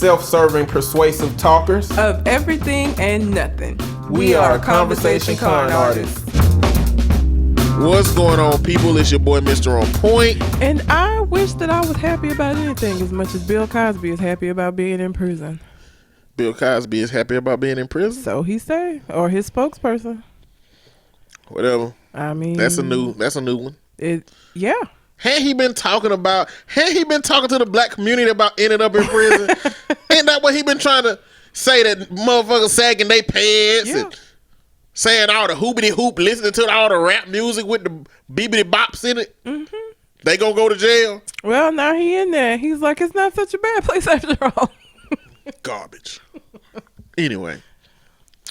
self-serving, persuasive talkers of everything and nothing. We are Conversation Con Artists. What's going on, people? It's your boy, Mr. On Point. And I wish that I was happy about anything as much as Bill Cosby is happy about being in prison. Bill Cosby is happy about being in prison? So he say, or his spokesperson. Whatever. I mean, that's a new one. Yeah. Had he been talking to the black community about ending up in prison? Ain't that what he been trying to say, that motherfuckers sagging they pants and saying all the hoopity hoop, listening to all the rap music with the bibbity bops in it? Mm-hmm. They gonna go to jail? Well, now he in there. He's like, it's not such a bad place after all. Garbage. Anyway,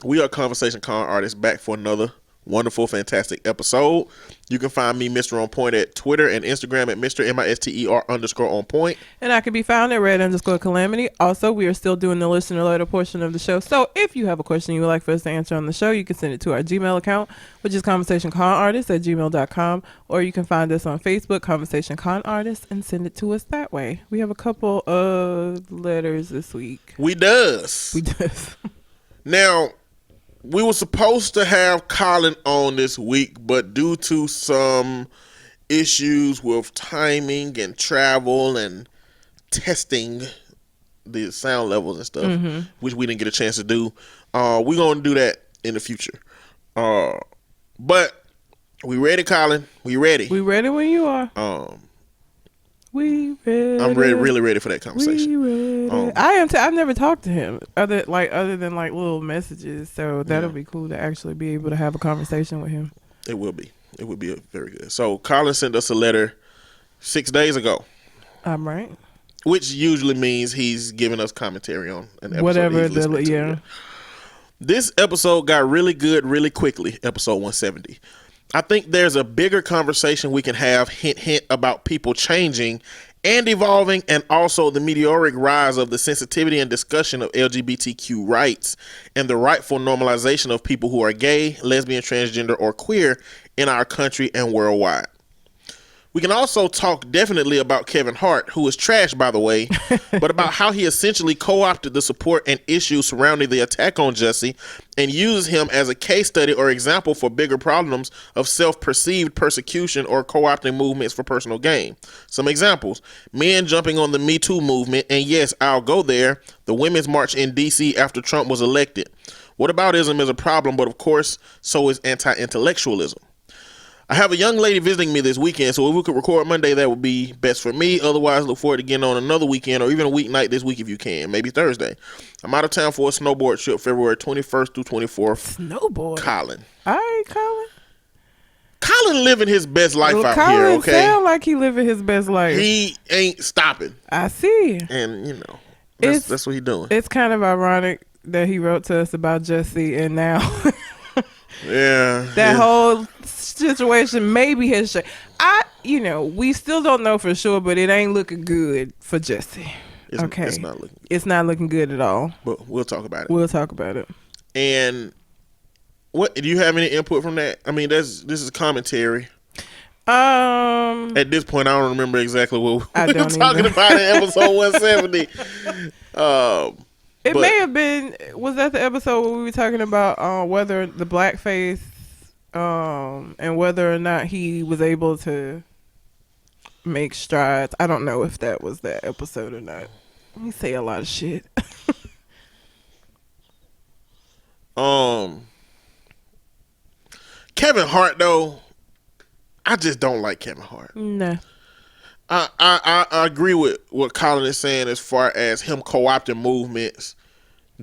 we are Conversation Con Artists, back for another wonderful, fantastic episode. You can find me, Mr. On Point, at Twitter and Instagram at Mr. MISTER_on-point. And I can be found at red_calamity. Also, we are still doing the listener letter portion of the show. So if you have a question you would like for us to answer on the show, you can send it to our Gmail account, which is conversationconartists@gmail.com. Or you can find us on Facebook, Conversation Con Artists, and send it to us that way. We have a couple of letters this week. We does. Now, we were supposed to have Colin on this week, but due to some issues with timing and travel and testing the sound levels and stuff, which we didn't get a chance to do, we're going to do that in the future. But we ready, Colin. We ready. We ready when you are. We ready. I'm really ready for that conversation. We ready. I am. I've never talked to him other than little messages. So that'll be cool to actually be able to have a conversation with him. It will be. It would be very good. So Colin sent us a letter 6 days ago. I'm right. Which usually means he's giving us commentary on an episode. Whatever. This episode got really good really quickly. Episode 170. I think there's a bigger conversation we can have, hint, hint, about people changing and evolving, and also the meteoric rise of the sensitivity and discussion of LGBTQ rights and the rightful normalization of people who are gay, lesbian, transgender, or queer in our country and worldwide. We can also talk definitely about Kevin Hart, who is trash, by the way, but about how he essentially co-opted the support and issues surrounding the attack on Jussie and uses him as a case study or example for bigger problems of self-perceived persecution or co-opting movements for personal gain. Some examples: men jumping on the Me Too movement, and yes, I'll go there, the Women's March in D.C. after Trump was elected. Whataboutism is a problem, but of course, so is anti-intellectualism. I have a young lady visiting me this weekend, so if we could record Monday, that would be best for me. Otherwise, look forward to getting on another weekend or even a weeknight this week if you can, maybe Thursday. I'm out of town for a snowboard trip February 21st through 24th. Snowboard? Colin. All right, Colin. Colin living his best life out Colin here, okay? Sound like he living his best life. He ain't stopping. I see. And, that's what he doing. It's kind of ironic that he wrote to us about Jussie, and now... that whole situation maybe has we still don't know for sure, but it ain't looking good for Jussie. It's not looking good. It's not looking good at all. But we'll talk about it. And what do you have any input from that? I mean, this is commentary. At this point, I don't remember exactly what we were talking about in episode 170. It may have been, was that the episode where we were talking about whether the blackface and whether or not he was able to make strides? I don't know if that was that episode or not. We say a lot of shit. Kevin Hart, though, I just don't like Kevin Hart. No. I agree with what Colin is saying as far as him co-opting movements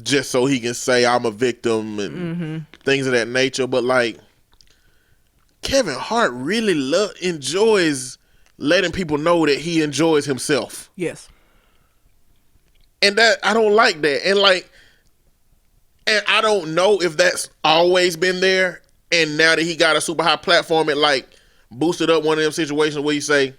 just so he can say I'm a victim and things of that nature. But Kevin Hart really enjoys letting people know that he enjoys himself. Yes. And that I don't like that. And I don't know if that's always been there. And now that he got a super high platform, it boosted up one of them situations where you say,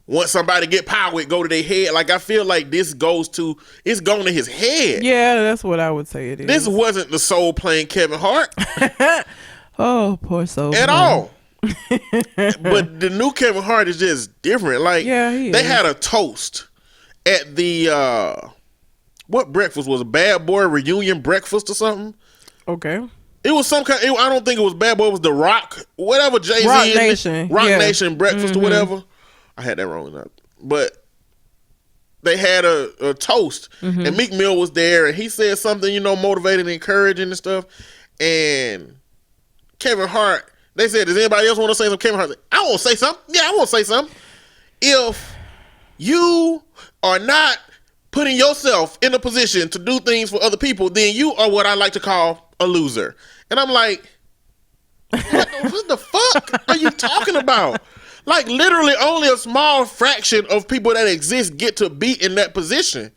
once somebody get power, it go to their head. I feel like it's gone to his head. Yeah, that's what I would say it is. This wasn't the soul playing Kevin Hart. Oh, poor soul. At all. But the new Kevin Hart is just different. Yeah, he they is. had a toast at the What breakfast was a Bad Boy reunion breakfast or something? Okay. It was some kind. I don't think it was Bad Boy. It was the Rock, whatever Jay-Z. Rock Nation. Rock Yeah. Nation breakfast or whatever. I had that wrong enough, but they had a toast, and Meek Mill was there, and he said something, motivating and encouraging and stuff. And Kevin Hart, they said, "Does anybody else want to say something?" Kevin Hart said, "I want to say something. Yeah, I want to say something. If you are not putting yourself in a position to do things for other people, then you are what I like to call a loser." And I'm like, what the fuck are you talking about? Like, literally only a small fraction of people that exist get to be in that position.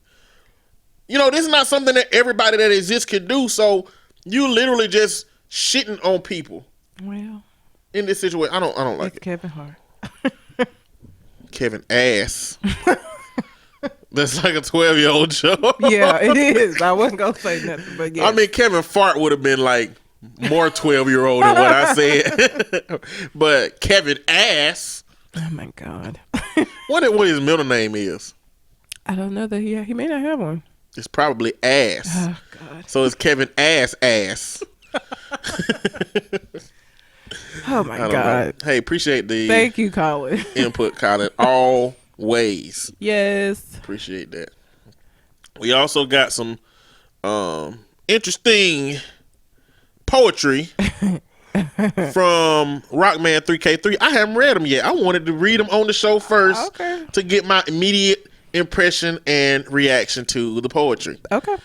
This is not something that everybody that exists can do. So you literally just shitting on people. Well, in this situation, I don't like it's it. Kevin Hart. Kevin ass. That's like a 12-year-old joke. Yeah, it is. I wasn't gonna say nothing, but yeah. I mean, Kevin Fart would have been like more 12-year-old than what I said. But Kevin ass. Oh my God. What his middle name is? I don't know that he may not have one. It's probably ass. Oh God. So it's Kevin ass. Oh my I don't God. know. Hey, appreciate the Thank you, Colin. input, Colin. Always. Yes. Appreciate that. We also got some interesting poetry from Rockman 3K3. I haven't read them yet. I wanted to read them on the show first to get my immediate impression and reaction to the poetry. Okay.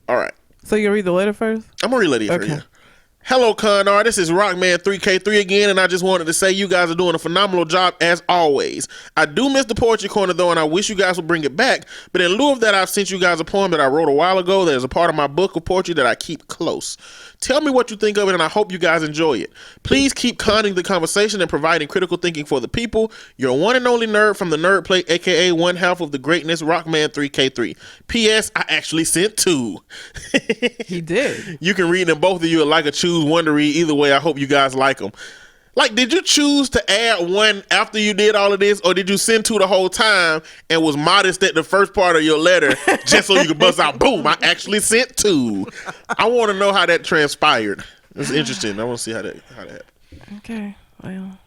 All right. So you read the letter first? I'm going to relay it for you. Hello, con artists. This is Rockman 3K3 again, and I just wanted to say you guys are doing a phenomenal job as always. I do miss the poetry corner though, and I wish you guys would bring it back. But in lieu of that, I've sent you guys a poem that I wrote a while ago that is a part of my book of poetry that I keep close. Tell me what you think of it, and I hope you guys enjoy it. Please keep conning the conversation and providing critical thinking for the people. Your one and only nerd from the Nerd Plate, aka one half of the greatness, Rockman 3K3. P.S. I actually sent 2. He did. You can read them, both of you would like a choose one to read. Either way, I hope you guys like them. Like, did you choose to add one after you did all of this, or did you send 2 the whole time and was modest at the first part of your letter just so you could bust out, boom, I actually sent 2. I want to know how that transpired. It's interesting. I want to see how that happened. Okay. Well,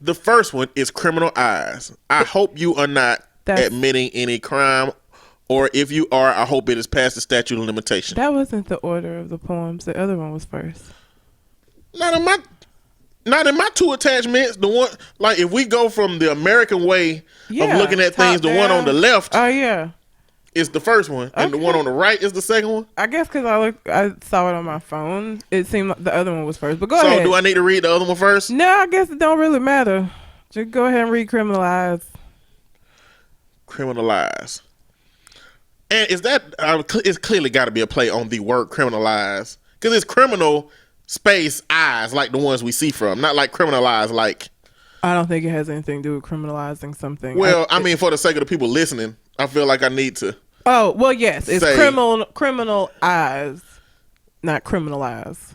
the first one is Criminal Eyes. I hope you are not admitting any crime, or if you are, I hope it is past the statute of limitation. that wasn't the order of the poems. The other one was first. Not in my 2 attachments. The one, like, if we go from the American way of looking at things, the one on the left is the first one, and the one on the right is the second one. I guess because I saw it on my phone. It seemed like the other one was first. But go ahead. So do I need to read the other one first? No, I guess it don't really matter. Just go ahead and read Criminal Eyes. Criminal Eyes. And is that it's clearly got to be a play on the word criminalize, because it's criminal space eyes, like the ones we see from, not like criminalize like. I don't think it has anything to do with criminalizing something. Well, I mean, for the sake of the people listening, I feel like I need to. Oh, well, yes, it's criminal eyes, not criminalize.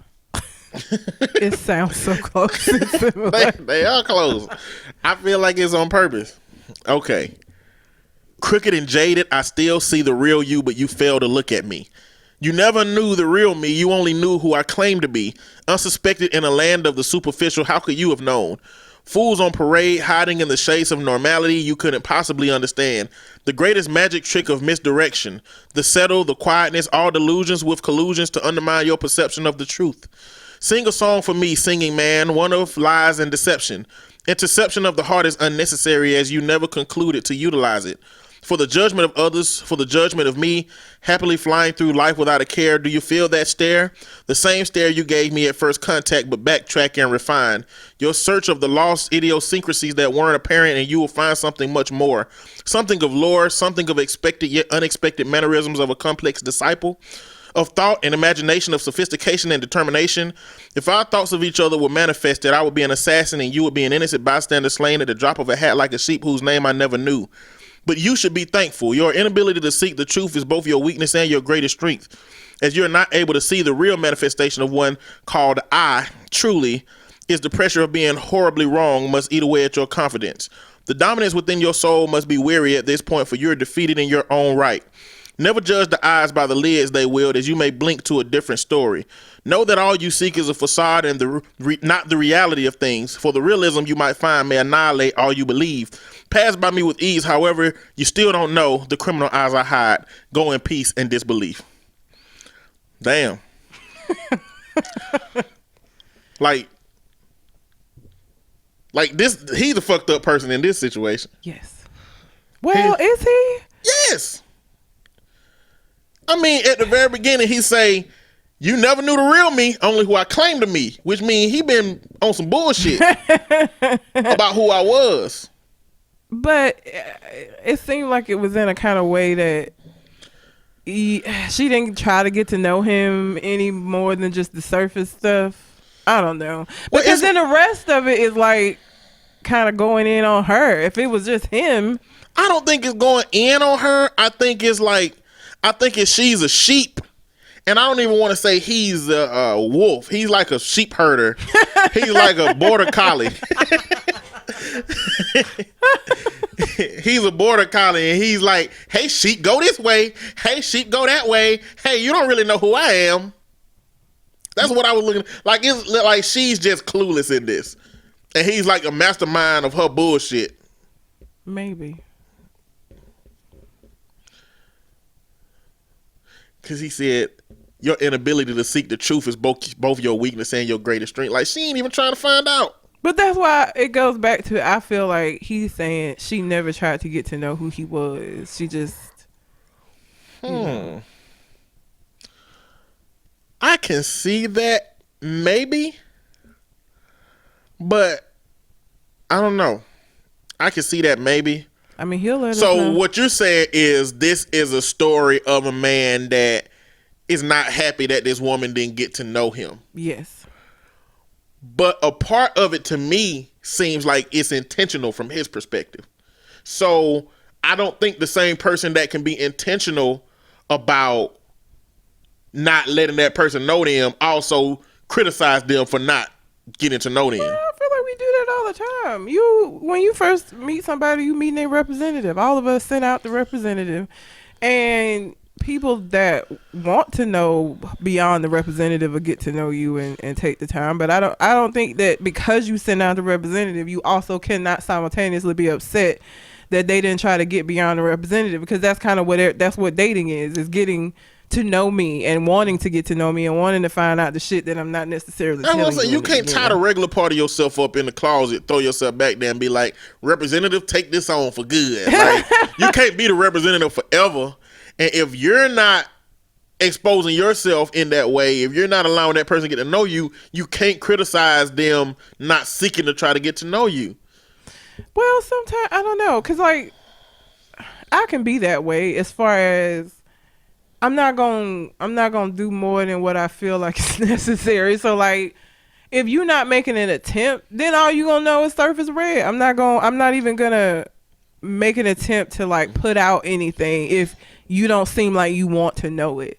It sounds so close. They are close. I feel like it's on purpose. Okay. Crooked and jaded, I still see the real you, but you fail to look at me. You never knew the real me, you only knew who I claimed to be. Unsuspected in a land of the superficial, how could you have known? Fools on parade, hiding in the shades of normality you couldn't possibly understand. The greatest magic trick of misdirection. The settle, the quietness, all delusions with collusions to undermine your perception of the truth. Sing a song for me, singing man, one of lies and deception. Interception of the heart is unnecessary as you never concluded to utilize it. For the judgment of others, for the judgment of me, happily flying through life without a care, do you feel that stare? The same stare you gave me at first contact, but backtrack and refine. Your search of the lost idiosyncrasies that weren't apparent, and you will find something much more. Something of lore, something of expected yet unexpected mannerisms of a complex disciple. Of thought and imagination, of sophistication and determination. If our thoughts of each other were manifested, I would be an assassin and you would be an innocent bystander slain at the drop of a hat like a sheep whose name I never knew. But you should be thankful. Your inability to seek the truth is both your weakness and your greatest strength, as you're not able to see the real manifestation of one called I, truly, is the pressure of being horribly wrong must eat away at your confidence. The dominance within your soul must be weary at this point, for you're defeated in your own right. Never judge the eyes by the lids they wield, as you may blink to a different story. Know that all you seek is a facade and not the reality of things, for the realism you might find may annihilate all you believe. Pass by me with ease, however, you still don't know the criminal eyes I hide. Go in peace and disbelief. Damn. Like this, he's a fucked up person in this situation. Yes. Well, is he? Yes. I mean, at the very beginning, he say, "You never knew the real me, only who I claim to me," which means he been on some bullshit about who I was. But it seemed like it was in a kind of way that she didn't try to get to know him any more than just the surface stuff. I don't know. Because then the rest of it is like kind of going in on her. If it was just him. I don't think it's going in on her. I think it's she's a sheep. And I don't even want to say he's a wolf. He's like a sheep herder. He's like a border collie. He's a border collie, and he's like, "Hey, sheep, go this way. Hey, sheep, go that way. Hey, you don't really know who I am." That's what I was looking like. It's like she's just clueless in this, and he's like a mastermind of her bullshit. Maybe. Because he said, "Your inability to seek the truth is both your weakness and your greatest strength." Like, she ain't even trying to find out. But that's why it goes back to, I feel like he's saying she never tried to get to know who he was. She just... You know. I can see that, maybe. But, I don't know. I can see that, maybe. I mean, he'll let us So know. what you're saying is this is a story of a man that is not happy that this woman didn't get to know him. Yes. But a part of it to me seems like it's intentional from his perspective. So I don't think the same person that can be intentional about not letting that person know them also criticize them for not getting to know them. I feel like we do that all the time. When you first meet somebody, you meet their representative. All of us send out the representative. And people that want to know beyond the representative will get to know you and take the time. But I don't think that because you send out the representative, you also cannot simultaneously be upset that they didn't try to get beyond the representative, because that's kind of that's what dating is getting to know me and wanting to get to know me and wanting to find out the shit that I'm not necessarily telling you. You can't tie the regular part of yourself up in the closet, throw yourself back there and be like, "Representative, take this on for good." Like, you can't be the representative forever. And if you're not exposing yourself in that way, if you're not allowing that person to get to know you, you can't criticize them not seeking to try to get to know you. Well, sometimes, I don't know, because, like, I can be that way as far as I'm not gonna do more than what I feel like is necessary. So, like, if you're not making an attempt, then all you gonna know is surface red. I'm not even gonna make an attempt to, like, put out anything if you don't seem like you want to know it.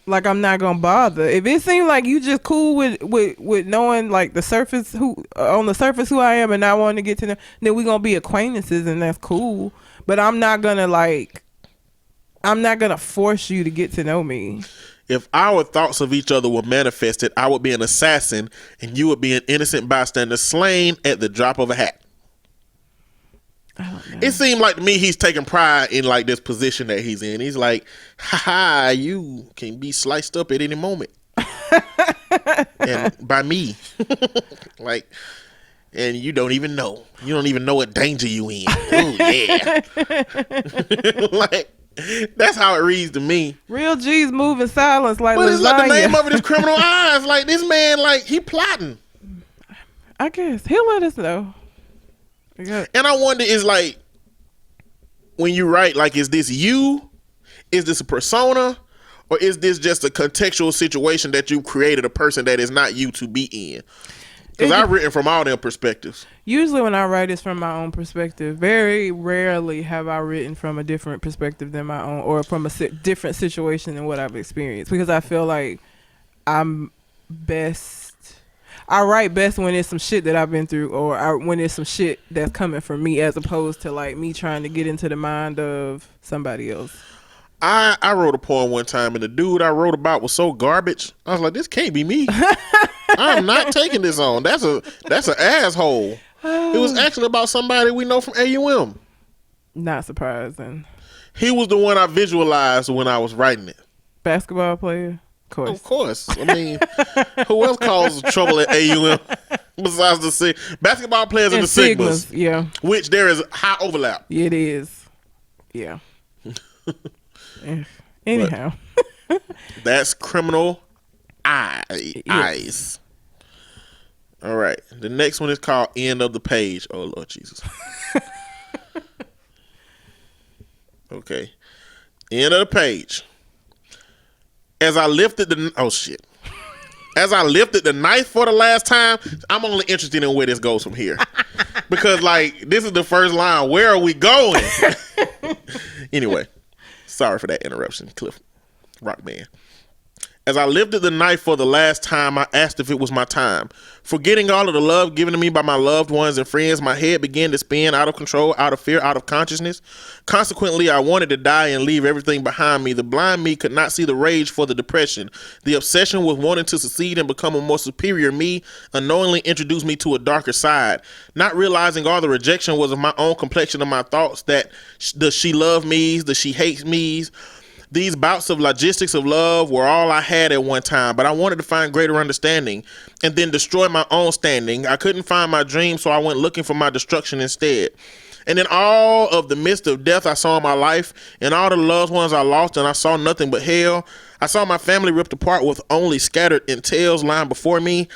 Like, I'm not gonna bother. If it seems like you just cool with knowing, like, the surface who I am and not wanting to get to know, then we gonna be acquaintances, and that's cool. But I'm not gonna force you to get to know me. If our thoughts of each other were manifested, I would be an assassin and you would be an innocent bystander slain at the drop of a hat. I don't know. It seemed like to me he's taking pride in, like, this position that he's in. He's like, "Ha, you can be sliced up at any moment." And by me. Like, and you don't even know. You don't even know what danger you in. Oh, yeah. Like, that's how it reads to me. Real G's move in silence like But it's like the name lasagna. of it is Criminal Eyes. Like, this man, like, he plotting. I guess he'll let us know. Yeah. And I wonder, is like, when you write, like, is this you? Is this a persona? Or is this just a contextual situation that you created a person that is not you to be in? Because I've written from all them perspectives. Usually when I write, it's from my own perspective. Very rarely have I written from a different perspective than my own, or from a different situation than what I've experienced. Because I feel like I'm best. I write best when it's some shit that I've been through, or when it's some shit that's coming from me, as opposed to like me trying to get into the mind of somebody else. I wrote a poem one time, and the dude I wrote about was so garbage. I was like, this can't be me. I'm not taking this on. That's an asshole. It was actually about somebody we know from AUM. Not surprising. He was the one I visualized when I was writing it. Basketball player? Of course. I mean, who else causes trouble at AUM besides the basketball players and the Sigmas? Yeah. Which there is high overlap. It is. Yeah. Anyhow. That's criminal eyes. All right. The next one is called End of the Page. Oh, Lord Jesus. Okay. End of the page. As I lifted the knife for the last time, I'm only interested in where this goes from here. Because, like, this is the first line. Where are we going? Anyway, sorry for that interruption, Cliff Rockman. As I lifted the knife for the last time, I asked if it was my time. Forgetting all of the love given to me by my loved ones and friends, my head began to spin out of control, out of fear, out of consciousness. Consequently, I wanted to die and leave everything behind me. The blind me could not see the rage for the depression. The obsession with wanting to succeed and become a more superior me unknowingly introduced me to a darker side. Not realizing all the rejection was of my own complexion of my thoughts, that the she love me's, the she hates me's. These bouts of logistics of love were all I had at one time, but I wanted to find greater understanding and then destroy my own standing. I couldn't find my dream, so I went looking for my destruction instead. And in all of the midst of death I saw in my life, and all the loved ones I lost, and I saw nothing but hell. I saw my family ripped apart with only scattered entails lying before me.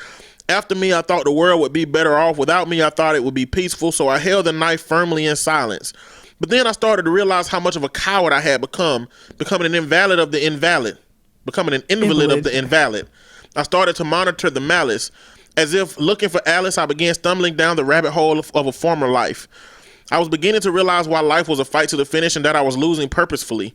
After me, I thought the world would be better off. Without me, I thought it would be peaceful, so I held the knife firmly in silence. But then I started to realize how much of a coward I had become, becoming an invalid of the invalid, becoming an invalid of the invalid. I started to monitor the malice. As if looking for Alice, I began stumbling down the rabbit hole of a former life. I was beginning to realize why life was a fight to the finish and that I was losing purposefully.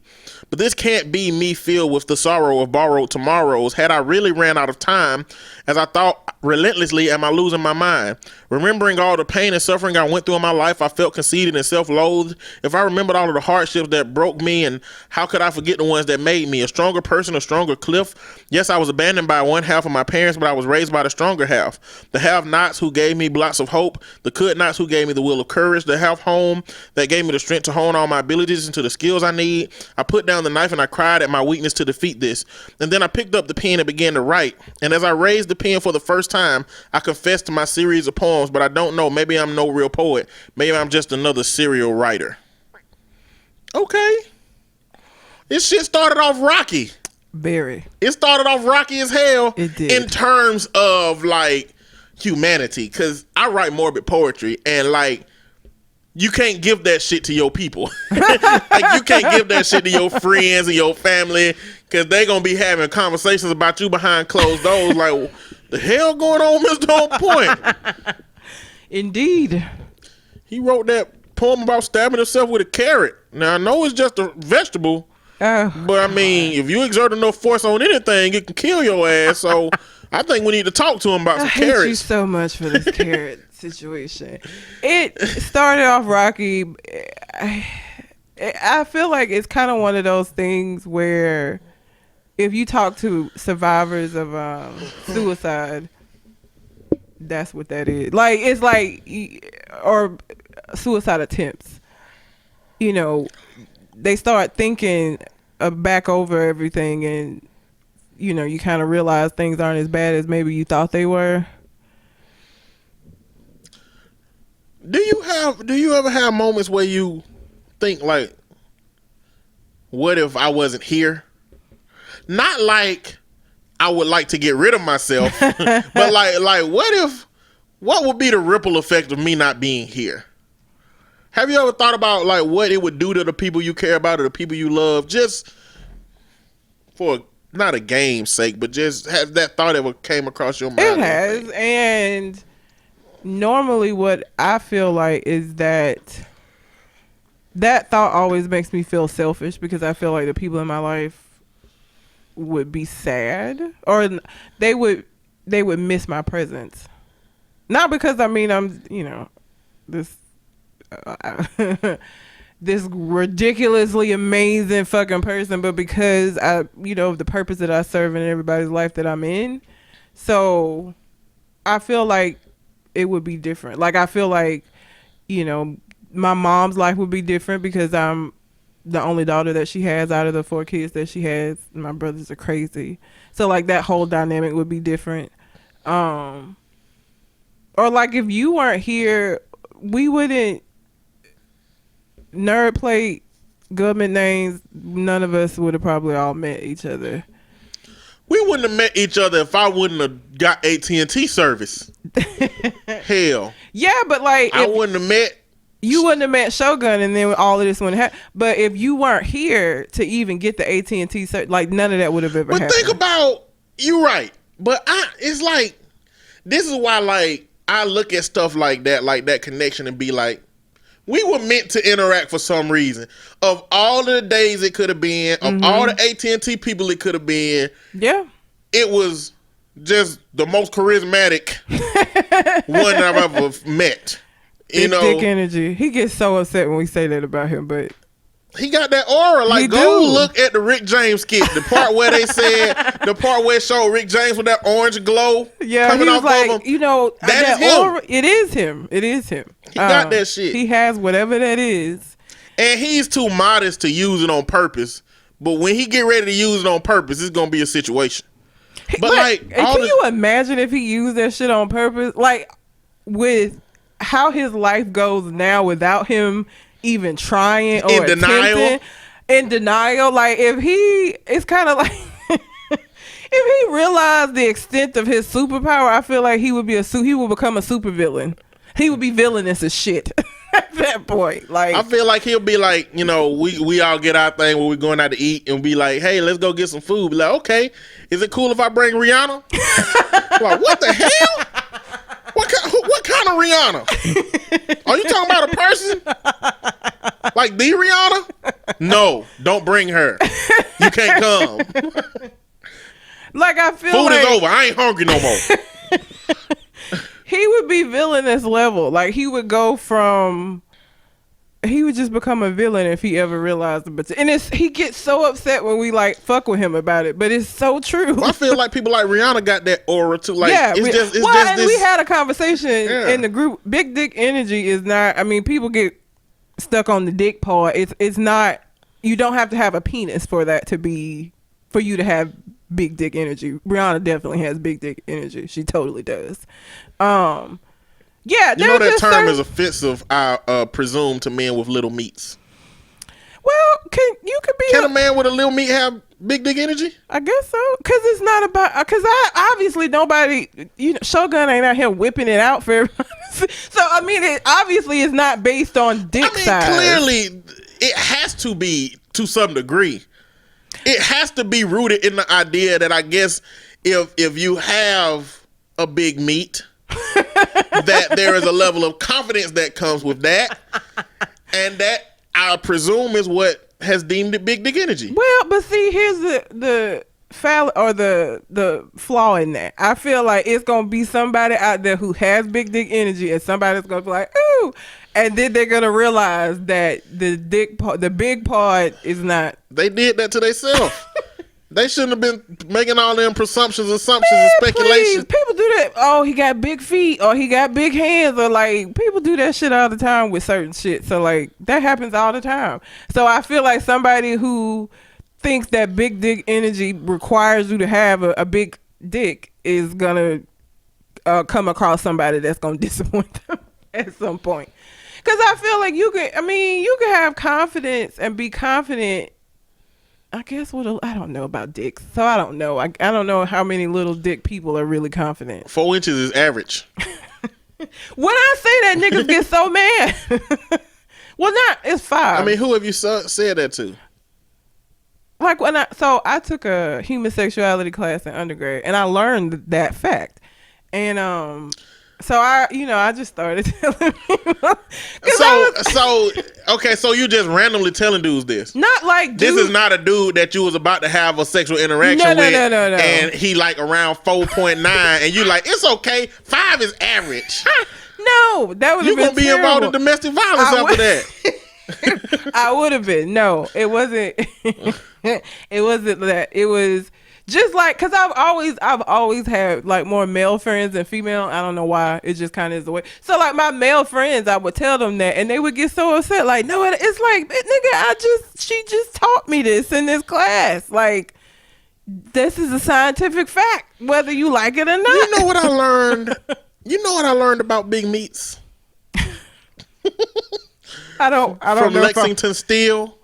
But this can't be me filled with the sorrow of borrowed tomorrows. Had I really ran out of time, as I thought relentlessly, am I losing my mind? Remembering all the pain and suffering I went through in my life, I felt conceited and self-loathed. If I remembered all of the hardships that broke me, and how could I forget the ones that made me? A stronger person, a stronger Cliff. Yes, I was abandoned by one half of my parents, but I was raised by the stronger half. The have-nots who gave me blocks of hope. The could-nots who gave me the will of courage. The have-home that gave me the strength to hone all my abilities into the skills I need. I put down the knife and I cried at my weakness to defeat this. And then I picked up the pen and began to write. And as I raised the pen for the first time, I confessed to my series of poems, but I don't know. Maybe I'm no real poet. Maybe I'm just another serial writer. Okay. This shit started off rocky. Very. It started off rocky as hell. It did. In terms of like humanity. Because I write morbid poetry and like you can't give that shit to your people. Like you can't give that shit to your friends and your family because they gonna be having conversations about you behind closed doors. Like, the hell going on, Mr. On Point? Indeed. He wrote that poem about stabbing himself with a carrot. Now I know it's just a vegetable, but I mean, if you exert enough force on anything, it can kill your ass. So I think we need to talk to him about some carrots. I hate you so much for this carrot situation. It started off rocky. I feel like it's kind of one of those things where if you talk to survivors of suicide, that's what that is. Like, it's like, or suicide attempts. You know, they start thinking back over everything and, you know, you kind of realize things aren't as bad as maybe you thought they were. Do you ever have moments where you think like, what if I wasn't here? Not like I would like to get rid of myself, but like what would be the ripple effect of me not being here? Have you ever thought about like what it would do to the people you care about or the people you love, just for not a game's sake, but just has that thought ever came across your mind? It has, and normally what I feel like is that thought always makes me feel selfish because I feel like the people in my life would be sad, or they would they would miss my presence. Not because I'm this this ridiculously amazing fucking person, but because the purpose that I serve in everybody's life that I'm in. So I feel like it would be different. Like I feel like, my mom's life would be different because I'm the only daughter that she has out of the 4 kids that she has. My brothers are crazy. So like that whole dynamic would be different. Or like if you weren't here, we wouldn't nerd plate government names. None of us would have probably all met each other. We wouldn't have met each other if I wouldn't have got AT&T service. Hell. Yeah, but like I wouldn't have met. You wouldn't have met Shogun, and then all of this wouldn't happen. But if you weren't here to even get the AT&T service, like none of that would have ever happened. But think about, you're right. But it's like, this is why like I look at stuff like that connection and be like, we were meant to interact for some reason. Of all the days it could have been, of all the AT&T people it could have been, yeah, it was just the most charismatic one I've ever met. Big dick energy. He gets so upset when we say that about him, but he got that aura. Like, go look at the Rick James skit. The part where they said, the part where it showed Rick James with that orange glow. Yeah, coming he was off like, of him. that is him. aura, it is him. It is him. He got that shit. He has whatever that is. And he's too modest to use it on purpose. But when he get ready to use it on purpose, it's going to be a situation. But can you imagine if he used that shit on purpose? Like, with how his life goes now without him even trying or in denial. Like it's kind of like if he realized the extent of his superpower, I feel like he would become a supervillain. He would be villainous as shit at that point. Like, I feel like he'll be like, we all get our thing when we're going out to eat and be like, hey, let's go get some food. Be like, okay, is it cool if I bring Rihanna? Like, what the hell? What kind of Rihanna? Are you talking about a person? Like the Rihanna? No, don't bring her. You can't come. Like, I feel food like is over. I ain't hungry no more. He would be villainous level. Like, he would just become a villain if he ever realized it. And he gets so upset when we like fuck with him about it, but it's so true. Well, I feel like people like Rihanna got that aura too. Like, yeah, we had a conversation in the group. Big dick energy is not. I mean, people get stuck on the dick part. It's not. You don't have to have a penis for you to have big dick energy. Rihanna definitely has big dick energy. She totally does. Yeah, that term is offensive, I presume, to men with little meats. Well, can a man with a little meat have big dick energy? I guess so, because it's not about. Because obviously nobody, Shogun ain't out here whipping it out for everybody. So I mean, it obviously is not based on dick size. Clearly, it has to be to some degree. It has to be rooted in the idea that I guess if you have a big meat, that there is a level of confidence that comes with that, and that I presume is what has deemed it big dick energy. Well, but see, here's the flaw in that. I feel like it's gonna be somebody out there who has big dick energy, and somebody's gonna be like, ooh, and then they're gonna realize that the big part is not. They did that to themselves. They shouldn't have been making all them assumptions, and speculation. Please. People do that. Oh, he got big feet, or he got big hands, or like people do that shit all the time with certain shit. So like that happens all the time. So I feel like somebody who thinks that big dick energy requires you to have a big dick is gonna come across somebody that's gonna disappoint them at some point. Because I feel like you can have confidence and be confident. I guess I don't know about dicks, so I don't know. I don't know how many little dick people are really confident. 4 inches is average. When I say that, niggas get so mad. Well, it's 5. I mean, who have you said that to? Like I took a human sexuality class in undergrad, and I learned that fact. And So I just started telling people. 'Cause Okay, so you just randomly telling dudes this. not like This dude, is not a dude that you was about to have a sexual interaction No. with. And he like around 4.9 and you like, it's okay. 5 is average. No, that would You have been gonna be involved in domestic violence after that. I would have been. No, it wasn't. It wasn't that. It was just like, cause I've always had like more male friends than female. I don't know why. It just kind of is the way. So like my male friends, I would tell them that, and they would get so upset. Like, no, it's like, nigga, she just taught me this in this class. Like, this is a scientific fact, whether you like it or not. You know what I learned? You know what I learned about big meats? I don't from know Lexington Steele.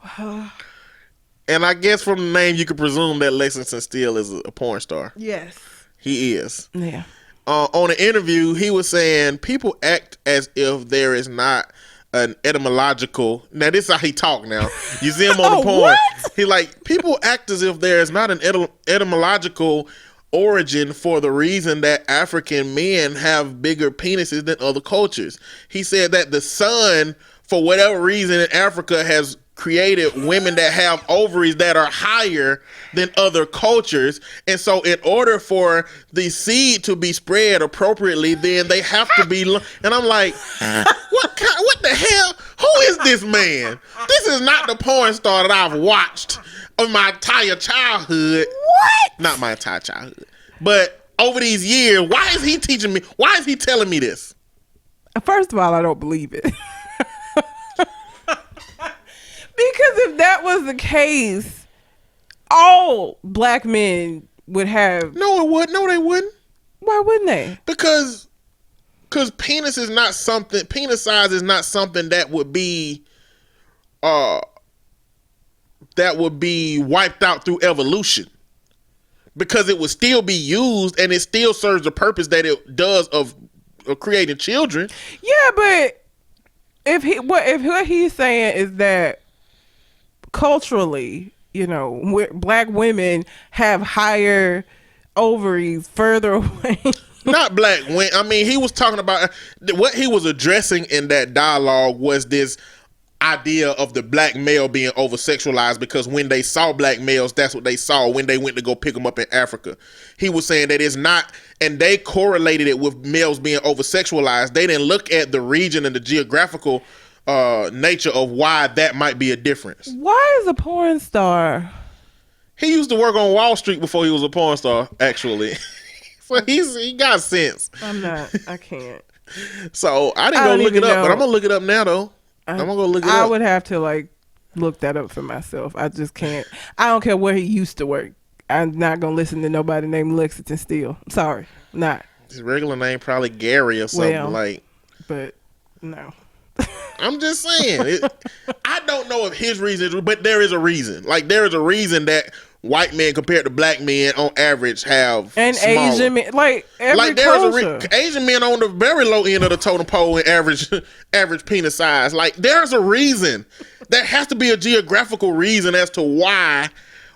And I guess from the name you could presume that Lexington Steele is a porn star. Yes, he is. Yeah. On an interview, he was saying people act as if there is not an etymological. Now this is how he talk. Now you see him on the porn. What? He like people act as if there is not an etymological origin for the reason that African men have bigger penises than other cultures. He said that the sun, for whatever reason in Africa, has created women that have ovaries that are higher than other cultures, and so in order for the seed to be spread appropriately, then they have to be. And I'm like, what the hell? Who is this man? This is not the porn star that I've watched in my entire childhood. What? Not my entire childhood, but over these years. Why is he teaching me? Why is he telling me this? First of all, I don't believe it. Because if that was the case, all black men would have. No, it wouldn't. No, they wouldn't. Why wouldn't they? Because penis is not something. Penis size is not something that would be, wiped out through evolution. Because it would still be used, and it still serves the purpose that it does of creating children. Yeah, but if what he's saying is that culturally, black women have higher ovaries further away. Not black women. I mean, he was talking about what he was addressing in that dialogue was this idea of the black male being over-sexualized, because when they saw black males, that's what they saw when they went to go pick them up in Africa. He was saying that it's not, and they correlated it with males being over-sexualized. They didn't look at the region and the geographical nature of why that might be a difference. Why is a porn star? He used to work on Wall Street before he was a porn star, actually. So he got sense. I can't. So I didn't go look it up, but I'm gonna look it up now though. I'm gonna go look it up. I would have to look that up for myself. I just can't. I don't care where he used to work. I'm not gonna listen to nobody named Lexington Steele. Sorry, not. His regular name probably Gary or something But no. I'm just saying. I don't know if his reason, but there is a reason. Like there is a reason that white men compared to black men on average have and smaller. Asian men, every culture. Asian men on the very low end of the totem pole in average penis size. Like there's a reason. There has to be a geographical reason as to why,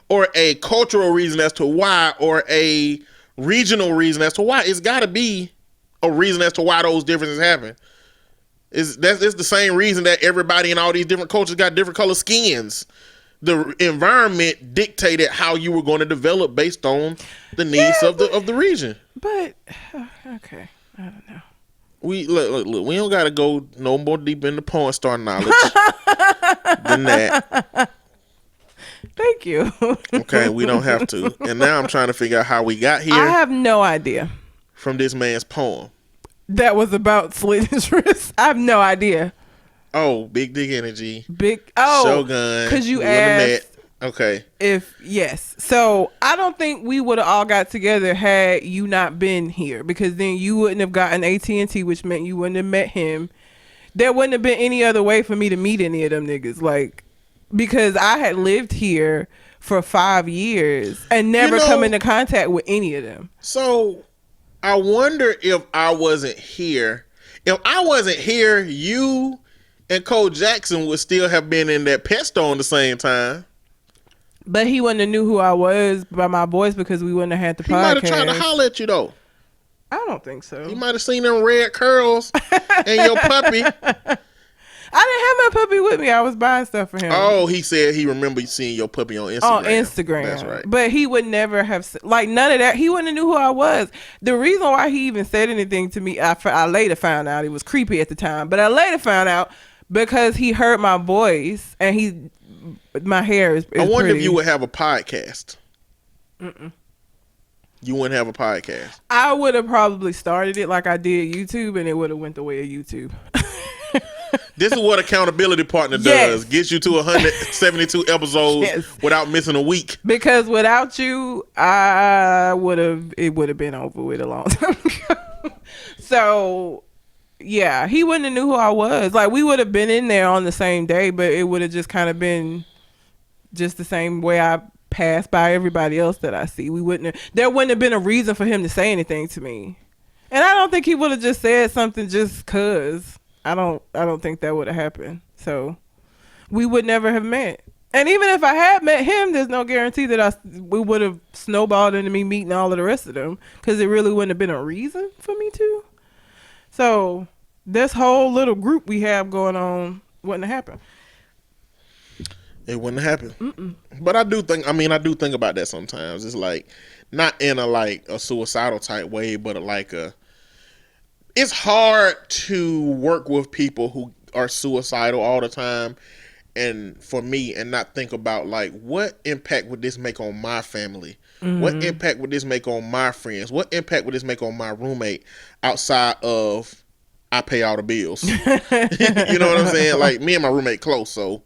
or a cultural reason as to why, or a regional reason as to why. It's got to be a reason as to why those differences happen. It's the same reason that everybody in all these different cultures got different color skins. The environment dictated how you were going to develop based on the needs of the region. But okay, I don't know. We look. We don't got to go no more deep into porn star knowledge than that. Thank you. Okay, we don't have to. And now I'm trying to figure out how we got here. I have no idea. From this man's poem. That was about slit his wrist. I have no idea. Oh, big dick energy. Shogun. Because you asked. Okay. Yes. So I don't think we would have all got together had you not been here, because then you wouldn't have gotten AT&T, which meant you wouldn't have met him. There wouldn't have been any other way for me to meet any of them niggas. Because I had lived here for 5 years and never come into contact with any of them. So I wonder if I wasn't here. If I wasn't here, you and Cole Jackson would still have been in that pet store at the same time. But he wouldn't have knew who I was by my voice, because we wouldn't have had the podcast. He might have tried to holler at you though. I don't think so. He might have seen them red curls and your puppy. I didn't have my puppy with me. I was buying stuff for him. Oh, he said he remembered seeing your puppy on Instagram. On Instagram. That's right. But he would never have, like, none of that. He wouldn't have knew who I was. The reason why he even said anything to me, I later found out, he was creepy at the time, but I later found out because he heard my voice and my hair is I wonder pretty. if you would have a podcast. You wouldn't have a podcast. I would have probably started it like I did YouTube, and it would have went the way of YouTube. This is what accountability partner does. Gets you to 172 episodes without missing a week. Because without you, it would have been over with a long time ago. So, yeah, he wouldn't have knew who I was. Like, we would have been in there on the same day, but it would have just kind of been just the same way I pass by everybody else that I see. There wouldn't have been a reason for him to say anything to me. And I don't think he would have just said something just cause. I don't think that would have happened. So we would never have met. And even if I had met him, there's no guarantee that we would have snowballed into me meeting all of the rest of them, because it really wouldn't have been a reason for me to. So this whole little group we have going on wouldn't have happened. It wouldn't happen. But I do think about that sometimes. It's like, not in a suicidal type way, but it's hard to work with people who are suicidal all the time, and for me, and not think about like, what impact would this make on my family? What impact would this make on my friends? What impact would this make on my roommate outside of I pay all the bills? You know what I'm saying? Like, me and my roommate close, so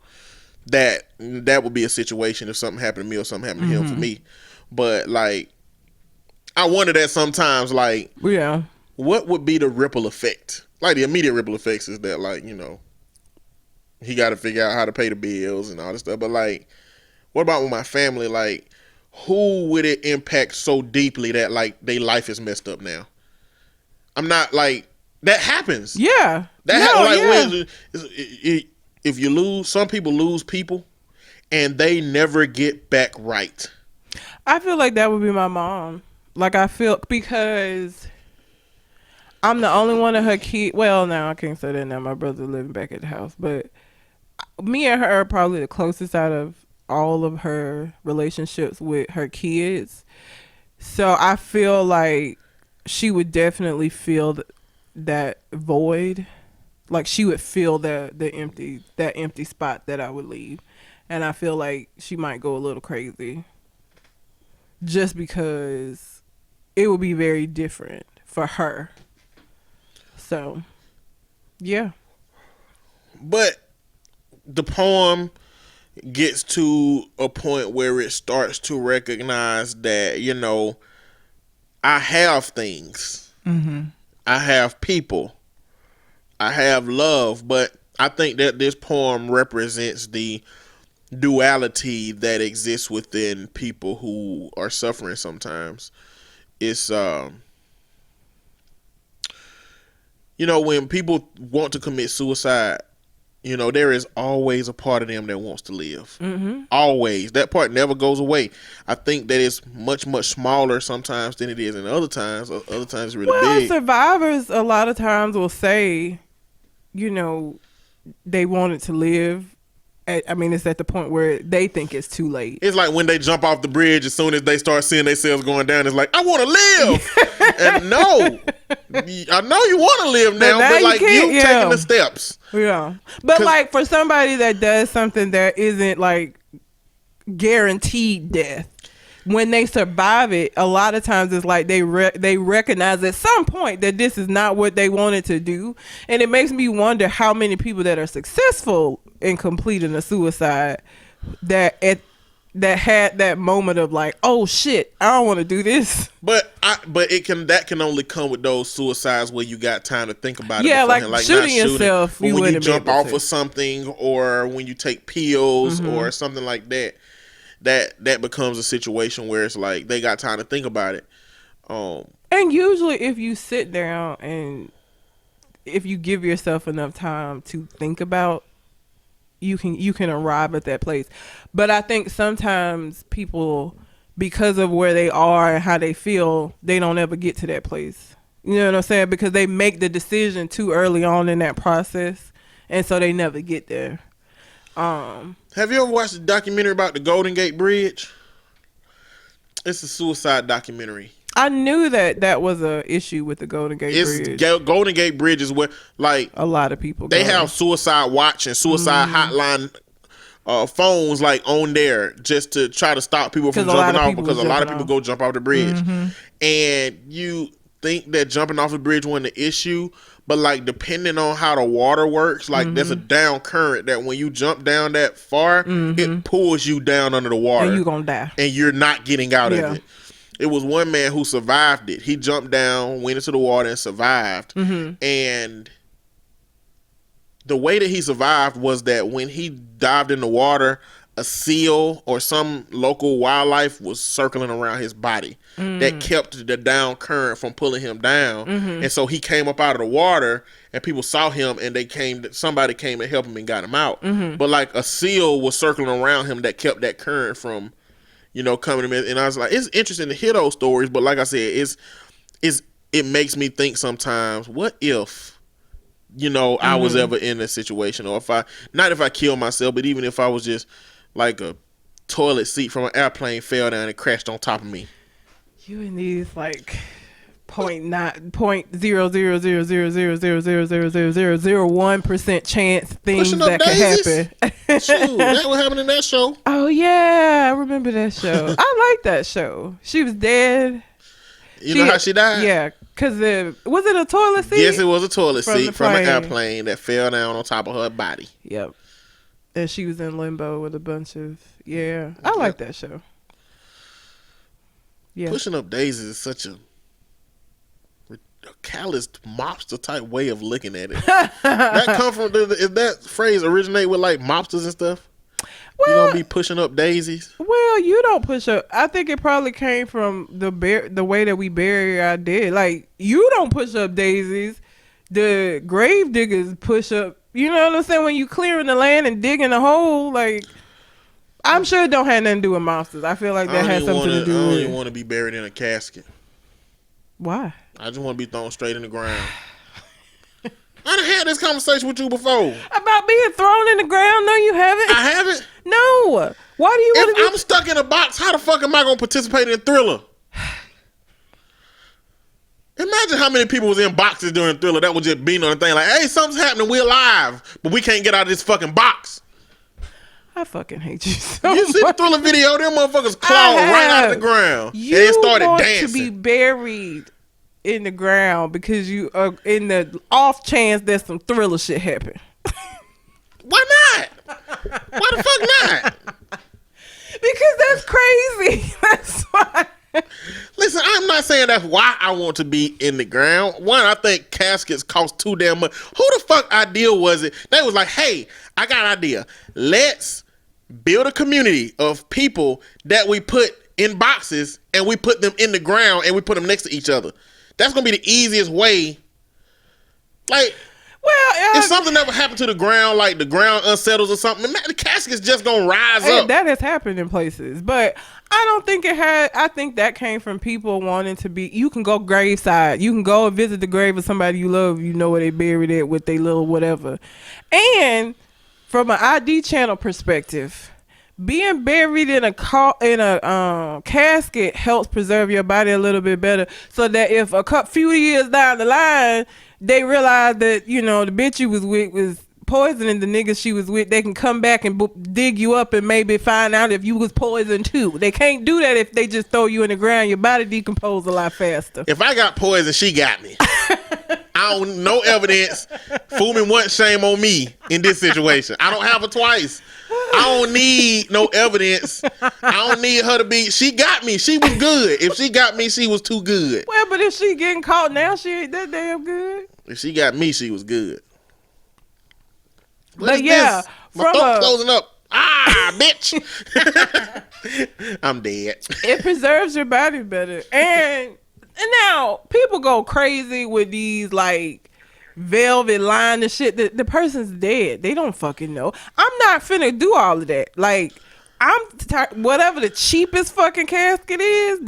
that would be a situation if something happened to me or something happened to him for me. But like, I wonder that sometimes, like, yeah, what would be the ripple effect? Like, the immediate ripple effects is that, like, you know, he got to figure out how to pay the bills and all this stuff. But like, what about with my family? Like, who would it impact so deeply that like their life is messed up now? I'm not like, that happens. Yeah, if you lose, some people lose people and they never get back right. I feel like that would be my mom. Like, I feel, because I'm the only one of her kids. Well, now I can't say that now. My brother living back at the house. But me and her are probably the closest out of all of her relationships with her kids. So I feel like she would definitely feel that void. Like, she would feel that empty spot that I would leave. And I feel like she might go a little crazy. Just because it would be very different for her. So, yeah. But the poem gets to a point where it starts to recognize that, you know, I have things. I have people. I have love. But I think that this poem represents the duality that exists within people who are suffering sometimes. It's you know, when people want to commit suicide, you know, there is always a part of them that wants to live. Always. That part never goes away. I think that it's much, much smaller sometimes than it is in other times. Other times it's really big. Survivors a lot of times will say, you know, they wanted to live. It's at the point where they think it's too late. It's like when they jump off the bridge, as soon as they start seeing themselves going down, it's like, I want to live. And no, I know you want to live now, but like, you taking the steps. Yeah. But like, for somebody that does something that isn't like guaranteed death, when they survive it, a lot of times it's like they recognize at some point that this is not what they wanted to do. And it makes me wonder how many people that are successful in completing a suicide that had that moment of like, oh shit, I don't want to do this. But that can only come with those suicides where you got time to think about it. Yeah, like shooting yourself. When you jump off of something, or when you take pills or something like that. That becomes a situation where it's like they got time to think about it. And usually if you sit down and if you give yourself enough time to think about, you can arrive at that place. But I think sometimes people, because of where they are and how they feel, they don't ever get to that place. You know what I'm saying? Because they make the decision too early on in that process, and so they never get there. Have you ever watched a documentary about the Golden Gate Bridge? It's a suicide documentary. I knew that was a issue with the Golden Gate Bridge. Golden Gate Bridge is where, like, a lot of people they go. have suicide watch and suicide hotline phones like on there just to try to stop people from jumping off, because a lot of people go jump off the bridge. And you think that jumping off the bridge wasn't the issue, but like depending on how the water works, like there's a down current that when you jump down that far, it pulls you down under the water, and you're gonna die, and you're not getting out of it. It was one man who survived it. He jumped down, went into the water, and survived. And the way that he survived was that when he dived in the water, a seal or some local wildlife was circling around his body that kept the down current from pulling him down. And so he came up out of the water, and people saw him, and somebody came and helped him and got him out. But like a seal was circling around him that kept that current from, coming to him. And I was like, it's interesting to hear those stories, but like I said, it makes me think sometimes, what if, I was ever in a situation, or not if I killed myself, but even if I was just like a toilet seat from an airplane fell down and crashed on top of me. You in these like 0.00000000001% chance things that could happen. Shoot, that what happened in that show. Oh yeah, I remember that show. I like that show. She was dead. You know how she died? Yeah, because was it a toilet seat? Yes, it was a toilet seat from an airplane that fell down on top of her body. Yep. And she was in limbo with a bunch of I like that show. Yeah. Pushing up daisies is such a calloused mobster type way of looking at it. That come from is that phrase originate with like mobsters and stuff? Well, you gonna be pushing up daisies? Well, you don't push up. I think it probably came from the way that we bury our dead. Like, you don't push up daisies. The grave diggers push up. You know what I'm saying? When you clearing the land and digging a hole, like, I'm sure it don't have nothing to do with monsters. I feel like that has something to do with. I don't even want to be buried in a casket. Why? I just want to be thrown straight in the ground. I done had this conversation with you before. About being thrown in the ground? No, you haven't. I haven't. No. Why do you want to If I'm stuck in a box, how the fuck am I going to participate in Thriller? Imagine how many people was in boxes during Thriller that was just being on the thing like, hey, something's happening, we're alive, but we can't get out of this fucking box. I fucking hate you so You see the much. Thriller video? Them motherfuckers clawed right out of the ground. You and they started want dancing. to be buried in the ground because you are in the off chance that some Thriller shit happen. Why not? Why the fuck not? Because that's crazy. That's why. Listen, I'm not saying that's why I want to be in the ground. One, I think caskets cost too damn much. Who the fuck idea was it? They was like, hey, I got an idea. Let's build a community of people that we put in boxes and we put them in the ground and we put them next to each other. That's going to be the easiest way. Like, well, if something ever happened to the ground, like the ground unsettles or something, the casket's just going to rise up. That has happened in places, but I don't think it had. I think that came from people wanting to be. You can go graveside. You can go and visit the grave of somebody you love. You know where they buried it with their little whatever. And from an ID channel perspective, being buried in a casket helps preserve your body a little bit better, so that if a few years down the line they realize that the bitch you was with was poisoning the niggas she was with, they can come back and dig you up and maybe find out if you was poisoned too. They can't do that if they just throw you in the ground. Your body decomposes a lot faster. If I got poisoned, she got me. I don't no evidence. Fool me once, shame on me in this situation. I don't have her twice. I don't need no evidence. I don't need her to be. She got me. She was good. If she got me, she was too good. Well, but if she getting caught now, she ain't that damn good. If she got me, she was good. But yeah, my throat closing up. Bitch. I'm dead. It preserves your body better. And now people go crazy with these like velvet line and shit. The person's dead. They don't fucking know. I'm not finna do all of that. Like, whatever the cheapest fucking casket is,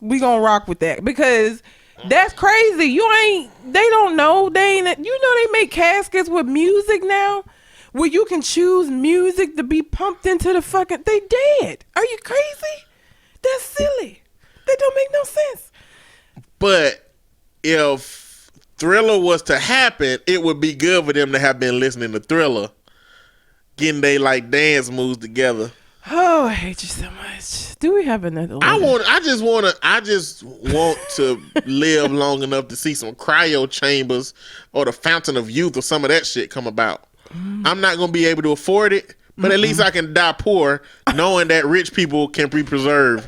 we gonna rock with that, because That's crazy. They don't know. They ain't. They make caskets with music now, where you can choose music to be pumped into the fucking. They dead. Are you crazy? That's silly. That don't make no sense. But if Thriller was to happen, it would be good for them to have been listening to Thriller, getting they like dance moves together. Oh, I hate you so much. Do we have another letter? I just want to live long enough to see some cryo chambers or the Fountain of Youth or some of that shit come about. I'm not gonna be able to afford it, but at least I can die poor, knowing that rich people can be preserved.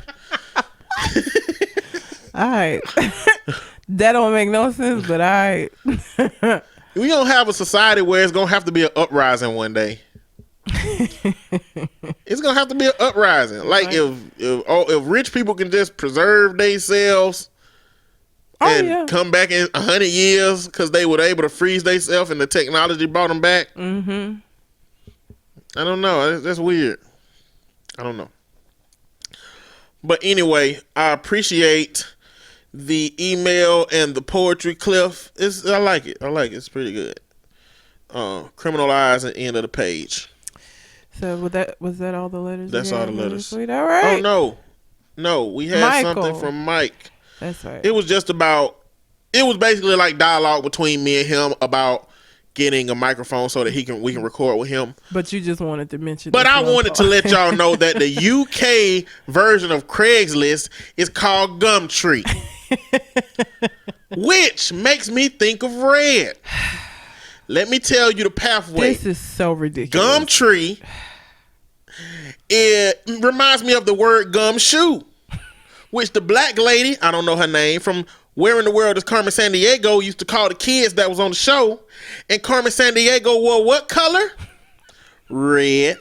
All right. That don't make no sense, but all right. We don't have a society where it's gonna have to be an uprising one day. It's gonna have to be an uprising. Like if rich people can just preserve themselves and come back in 100 years because they were able to freeze themselves and the technology brought them back. Mm-hmm. I don't know. That's weird. I don't know. But anyway, I appreciate the email and the poetry, Cliff. I like it. It's pretty good. Criminal Eyes at the end of the page. So was that all the letters? That's all the letters. Sweet. All right. Oh no, we had something from Mike. That's right. It was basically like dialogue between me and him about getting a microphone so that we can record with him. But you just wanted to mention. But I wanted to let y'all know that the UK version of Craigslist is called Gumtree, which makes me think of Red. Let me tell you the pathway. This is so ridiculous. Gumtree. It reminds me of the word gumshoe, which the black lady, I don't know her name, from Where in the World is Carmen Sandiego, used to call the kids that was on the show. And Carmen Sandiego wore what color? Red.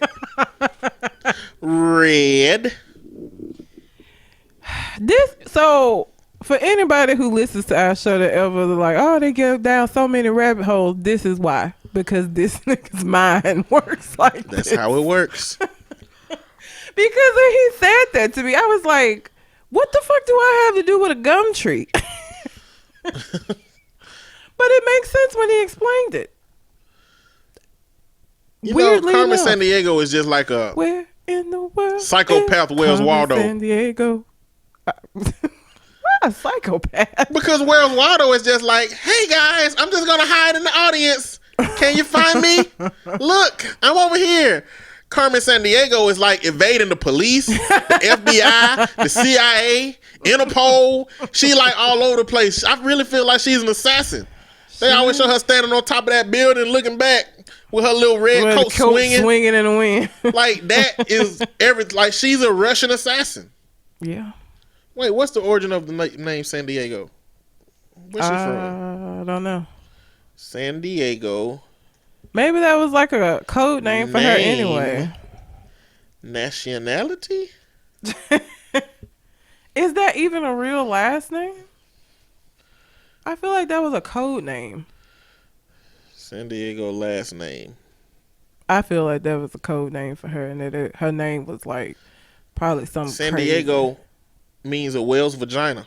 Red. So for anybody who listens to our show that ever like, oh, they get down so many rabbit holes, this is why. Because this nigga's mind works like That's this. how it works. Because when he said that to me, I was like, what the fuck do I have to do with a gum tree? But it makes sense when he explained it. Weirdly Carmen Sandiego is just like a where in the world psychopath Wells Waldo. Sandiego. A psychopath. Because Wells Waldo is just like, hey guys, I'm just gonna hide in the audience. Can you find me? Look, I'm over here. Carmen Sandiego is like evading the police, the FBI, the CIA, Interpol. She like all over the place. I really feel like she's an assassin. They always show her standing on top of that building looking back with her little red coat swinging in the wind. Like that is like she's a Russian assassin. Yeah. Wait, what's the origin of the name San Diego? Where's she from? I don't know. San Diego. Maybe that was like a code name for her anyway. Nationality? Is that even a real last name? I feel like that was a code name. San Diego last name. I feel like that was a code name for her, and that her name was like probably some San crazy. Diego means a whale's vagina.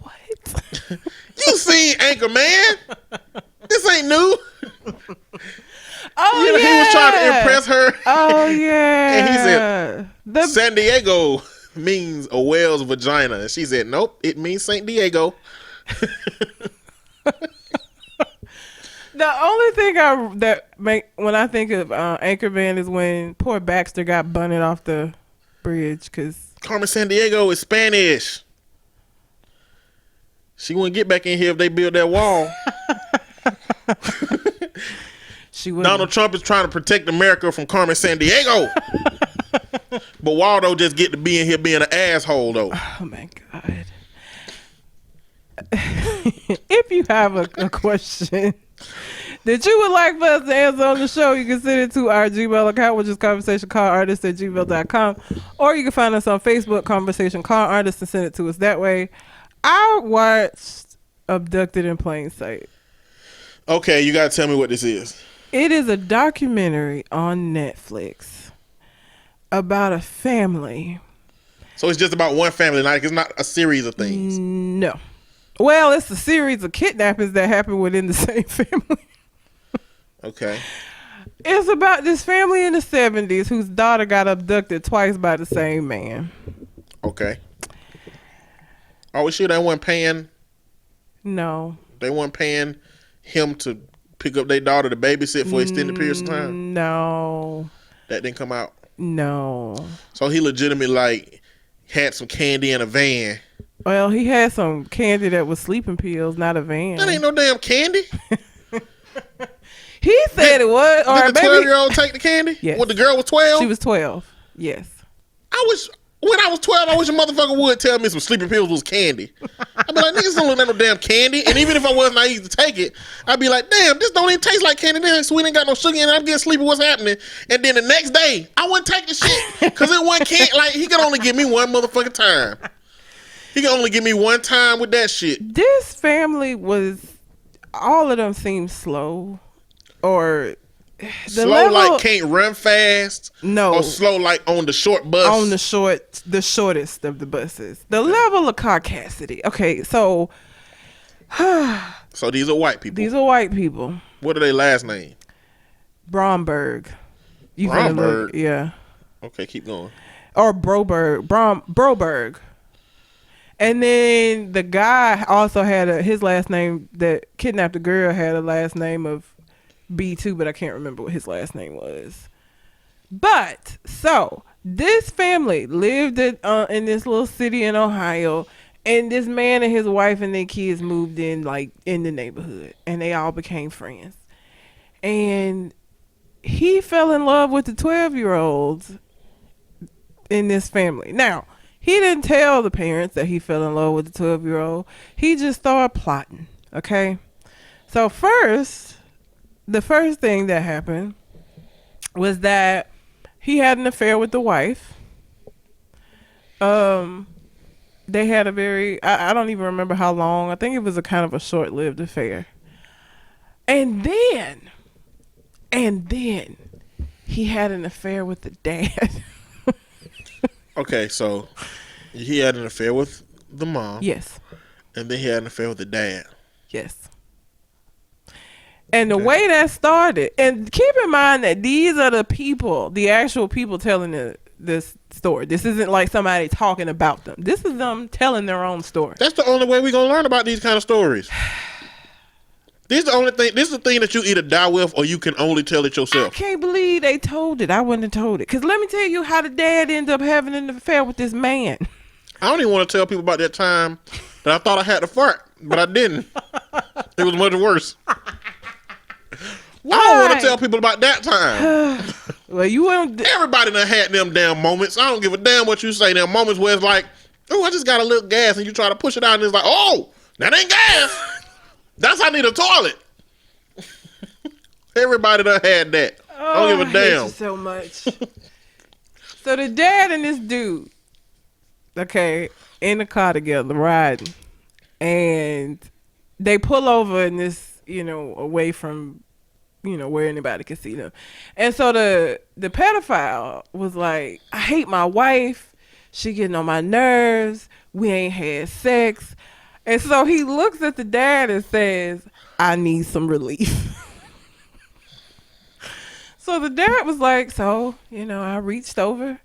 What? You seen Anchorman? This ain't new. Oh, He was trying to impress her. Oh, yeah. And he said, San Diego means a whale's vagina. And she said, nope, it means St. Diego. The only thing when I think of Anchorman is when poor Baxter got bunted off the bridge because Carmen Sandiego is Spanish. She wouldn't get back in here if they build that wall. Donald Trump is trying to protect America from Carmen Sandiego. But Waldo just get to be in here being an asshole though. Oh my God. If you have a question that you would like for us to answer on the show, you can send it to our Gmail account, which is conversationcardartist@gmail.com, or you can find us on Facebook, Conversation Car Artist, and send it to us that way. I watched Abducted in Plain Sight. Okay, you gotta tell me what this is. It is a documentary on Netflix about a family. So it's just about one family, like it's not a series of things. No. Well, it's a series of kidnappings that happen within the same family. Okay. It's about this family in the 70s whose daughter got abducted twice by the same man. Okay. Are we sure they weren't paying? No. They weren't paying him to pick up their daughter to babysit for extended periods of time? No. That didn't come out? No. So he legitimately, like, had some candy in a van. Well, he had some candy that was sleeping pills, not a van. That ain't no damn candy. He said it was. Or Did the 12-year-old take the candy? Yes. When the girl was 12? She was 12. Yes. When I was 12, I wish a motherfucker would tell me some sleeping pills was candy. I'd be like, niggas don't look at no damn candy. And even if I was naive to take it, I'd be like, damn, this don't even taste like candy. This ain't sweet, ain't got no sugar in it. I'm getting sleepy. What's happening? And then the next day, I wouldn't take the shit because it wasn't candy. Like, he could only give me one motherfucking time. He could only give me one time with that shit. This family was, all of them seemed slow. Or slow level, like can't run fast. No. Or slow like on the short bus. On the shortest of the buses. The level of caucasity. Okay, so so these are white people. These are white people. What are their last name? Bromberg. Bromberg? Yeah. Okay, keep going. Or Broberg. Broberg. And then the guy also had his last name that kidnapped the girl had a last name of B2, but I can't remember what his last name was. But so this family lived in this little city in Ohio, and this man and his wife and their kids moved in like in the neighborhood, and they all became friends. And he fell in love with the 12-year-olds in this family. Now, he didn't tell the parents that he fell in love with the 12-year-old. He just started plotting. Okay, so the first thing that happened was that he had an affair with the wife. They had a very, I don't even remember how long. I think it was a kind of a short-lived affair. And then he had an affair with the dad. Okay, so he had an affair with the mom. Yes. And then he had an affair with the dad. Yes. And the way that started, and keep in mind that these are the people, the actual people telling this story. This isn't like somebody talking about them. This is them telling their own story. That's the only way we're going to learn about these kind of stories. This is the only thing. This is the thing that you either die with or you can only tell it yourself. I can't believe they told it. I wouldn't have told it. Because let me tell you how the dad ended up having an affair with this man. I don't even want to tell people about that time that I thought I had to fart, but I didn't. It was much worse. Why? I don't want to tell people about that time. Well, you won't. Everybody done had them damn moments. I don't give a damn what you say. Them moments where it's like, oh, I just got a little gas, and you try to push it out, and it's like, oh, that ain't gas. That's I need a toilet. Everybody done had that. I don't give a damn. Hate you so much. So the dad and this dude, okay, in the car together riding, and they pull over in this, away from, where anybody can see them. And so the pedophile was like, I hate my wife. She getting on my nerves. We ain't had sex. And so he looks at the dad and says, I need some relief. So the dad was like, I reached over.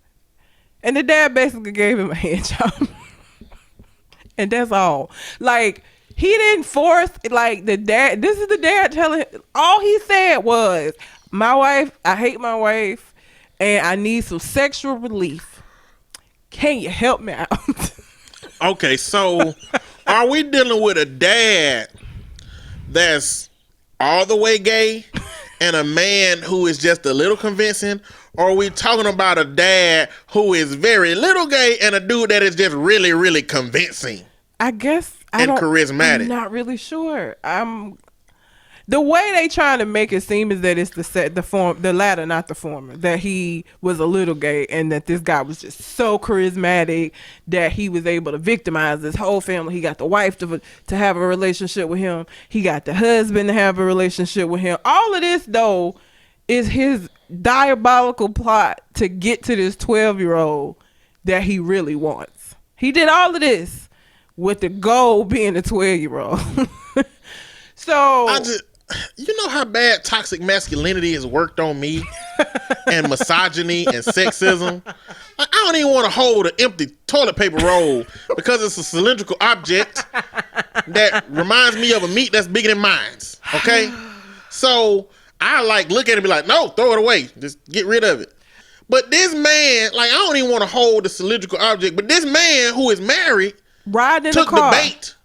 And the dad basically gave him a hand job. And that's all. Like, he didn't force, like, the dad. This is the dad telling him. All he said was, my wife, I hate my wife, and I need some sexual relief. Can you help me out? Okay, so are we dealing with a dad that's all the way gay and a man who is just a little convincing? Or are we talking about a dad who is very little gay and a dude that is just really, really convincing? I guess charismatic. I'm not really sure. The way they trying to make it seem is that it's the latter, not the former. That he was a little gay and that this guy was just so charismatic that he was able to victimize this whole family. He got the wife to have a relationship with him. He got the husband to have a relationship with him. All of this though is his diabolical plot to get to this 12-year-old that he really wants. He did all of this with the goal being a 12-year-old. So you know how bad toxic masculinity has worked on me, and misogyny and sexism. I don't even want to hold an empty toilet paper roll because it's a cylindrical object that reminds me of a meat that's bigger than mine. Okay, so I look at it and be like, no, throw it away, just get rid of it. But this man, I don't even want to hold the cylindrical object. But this man who is married riding in took the car. the bait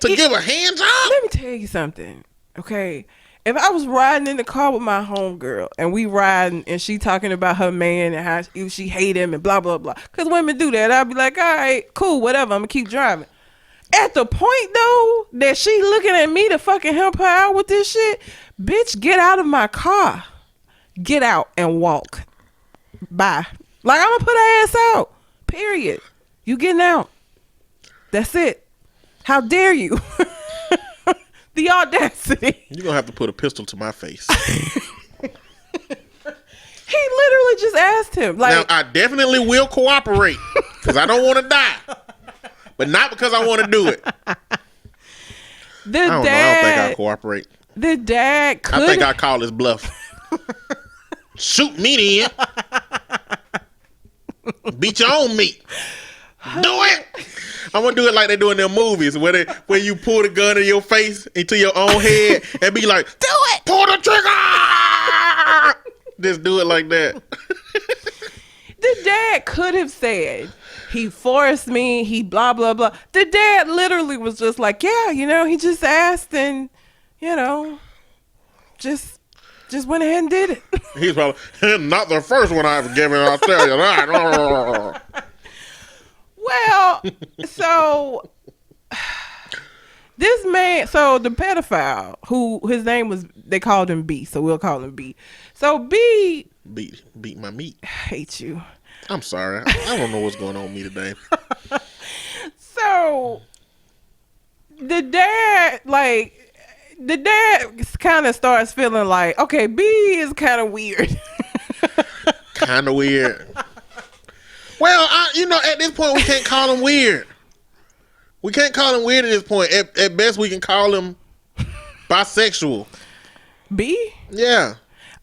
to give a hand job. Let me tell you something, okay? If I was riding in the car with my homegirl and we riding and she talking about her man and how she hate him and blah, blah, blah. Because women do that. I'd be like, all right, cool, whatever. I'm going to keep driving. At the point, though, that she looking at me to fucking help her out with this shit, bitch, get out of my car. Get out and walk. Bye. I'm going to put her ass out. Period. You getting out. That's it. How dare you? The audacity. You're going to have to put a pistol to my face. He literally just asked him. Now, I definitely will cooperate because I don't want to die. But not because I want to do it. I don't think I'll cooperate. The dad could. I think I call his bluff. Shoot me then. Beat your own meat. Do it. I'm gonna do it like they do in their movies where you pull the gun in your face into your own head and be like, do it. Pull the trigger. Just do it like that. The dad could have said, he forced me, he blah, blah, blah. The dad literally was just like, yeah, he just asked and, just went ahead and did it. He's probably, not the first one I've given, I'll tell you that. Well, so this man, so the pedophile, who his name was, they called him B, so we'll call him B. So B beat my meat. I hate you. I'm sorry. I don't know what's going on with me today. So the dad kind of starts feeling like, okay, B is kind of weird. Kind of weird. Well, at this point, we can't call him weird. We can't call him weird at this point. At best, we can call him bisexual. B? Yeah.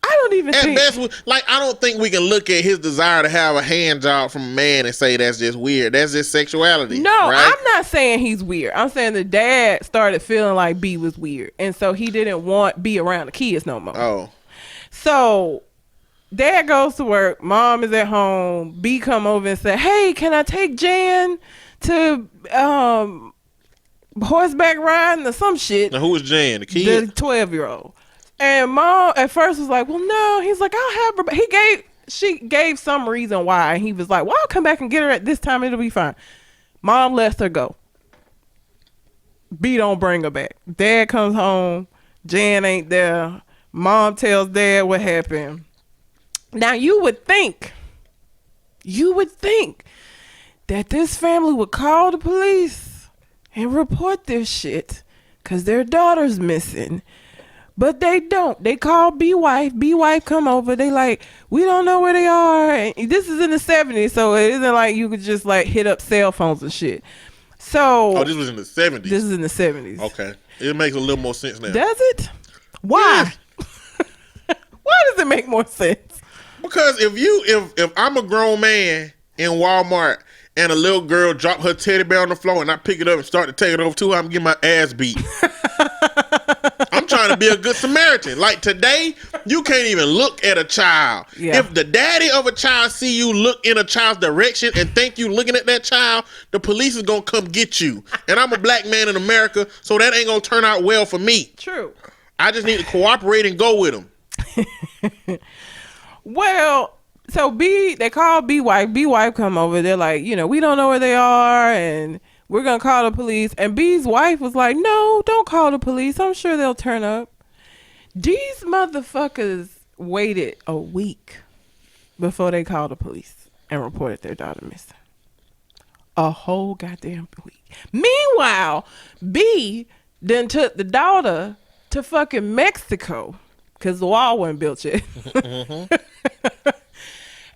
I don't even think. At best, I don't think we can look at his desire to have a hand job from a man and say that's just weird. That's just sexuality. No, right? I'm not saying he's weird. I'm saying the dad started feeling like B was weird. And so he didn't want B around the kids no more. Oh. So dad goes to work. Mom is at home. B come over and say, hey, can I take Jan to horseback riding or some shit? Now, who was Jan? The kid? The 12-year-old. And mom at first was like, well, no. He's like, I'll have her. She gave some reason why. And he was like, well, I'll come back and get her at this time. It'll be fine. Mom lets her go. B don't bring her back. Dad comes home. Jan ain't there. Mom tells dad what happened. Now you would think that this family would call the police and report this shit because their daughter's missing. But they don't. They call B wife. B wife come over. They like, we don't know where they are. And this is in the 70s, so it isn't like you could just hit up cell phones and shit. So this was in the 70s. This is in the 70s. Okay. It makes a little more sense now. Does it? Why? Yeah. Why does it make more sense? Because if I'm a grown man in Walmart and a little girl drop her teddy bear on the floor and I pick it up and start to take it over to her, I'm getting my ass beat. I'm trying to be a good Samaritan. Like today, you can't even look at a child. Yeah. If the daddy of a child see you look in a child's direction and think you looking at that child, the police is going to come get you. And I'm a black man in America, so that ain't going to turn out well for me. True. I just need to cooperate and go with them. Well, so they call B wife. B wife come over. They're like, we don't know where they are and we're going to call the police. And B's wife was like, no, don't call the police. I'm sure they'll turn up. These motherfuckers waited a week before they called the police and reported their daughter missing. A whole goddamn week. Meanwhile, B then took the daughter to fucking Mexico because the wall wasn't built yet.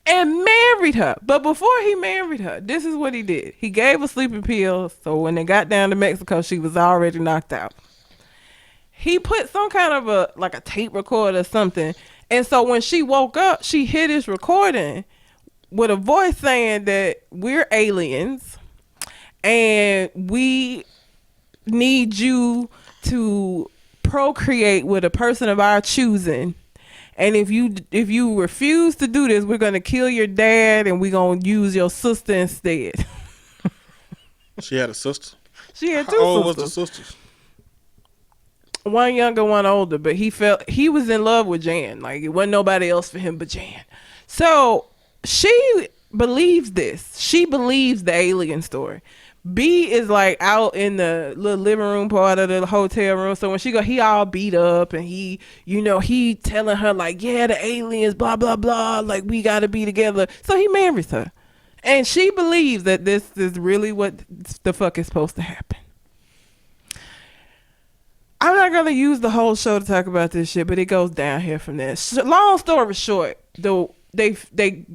And married married her. But before he married her, this is what he did. He gave her sleeping pills, so when they got down to Mexico, she was already knocked out. He put some kind of a tape recorder or something, and so when she woke up, she hit his recording with a voice saying that we're aliens and we need you to procreate with a person of our choosing. And if you refuse to do this, we're gonna kill your dad and we're gonna use your sister instead. She had a sister? She had 2 sisters. How old was the sisters? One younger, one older, but he felt he was in love with Jan. Like, it wasn't nobody else for him but Jan. So she believes this. She believes the alien story. B is like out in the little living room part of the hotel room. So when she go, he all beat up and he telling her like, yeah, the aliens, blah, blah, blah. Like, we got to be together. So he marries her. And she believes that this is really what the fuck is supposed to happen. I'm not going to use the whole show to talk about this shit, but it goes down here from there. Long story short, though, they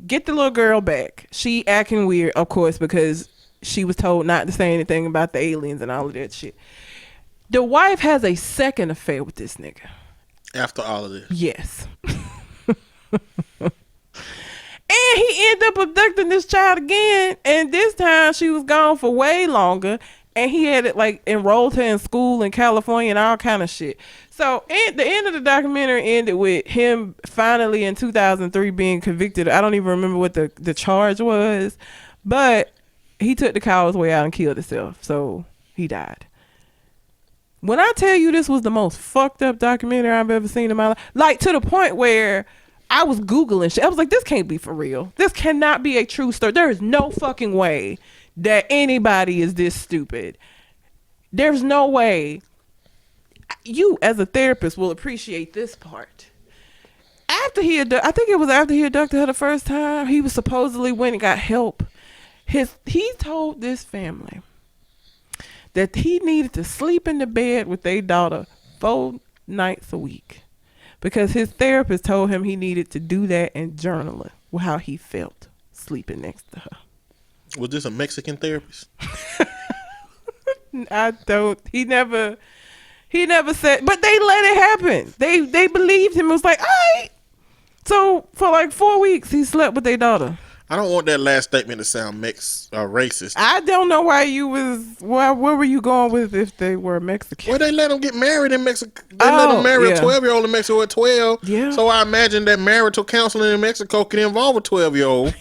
get the little girl back. She acting weird, of course, because she was told not to say anything about the aliens and all of that shit. The wife has a second affair with this nigga. After all of this? Yes. And he ended up abducting this child again, and this time she was gone for way longer. And he had like enrolled her in school in California and all kind of shit. So the end of the documentary ended with him finally in 2003 being convicted. I don't even remember what the charge was, but he took the coward's way out and killed himself. So he died. When I tell you this was the most fucked up documentary I've ever seen in my life, like to the point where I was Googling shit. I was like, this can't be for real. This cannot be a true story. There is no fucking way that anybody is this stupid. There's no way. You as a therapist will appreciate this part. I think it was after he abducted her the first time, he was supposedly went and got help. He told this family that he needed to sleep in the bed with their daughter 4 nights a week because his therapist told him he needed to do that and journal it, how he felt sleeping next to her. Was this a Mexican therapist? I don't. He never said. But they let it happen. They believed him. It was like, all right. So for like 4 weeks, he slept with their daughter. I don't want that last statement to sound racist. I don't know why you was. Where were you going with if they were Mexican? Well, they let them get married in Mexico. They let them marry a 12-year-old in Mexico at 12. Yeah. So I imagine that marital counseling in Mexico can involve a 12-year-old.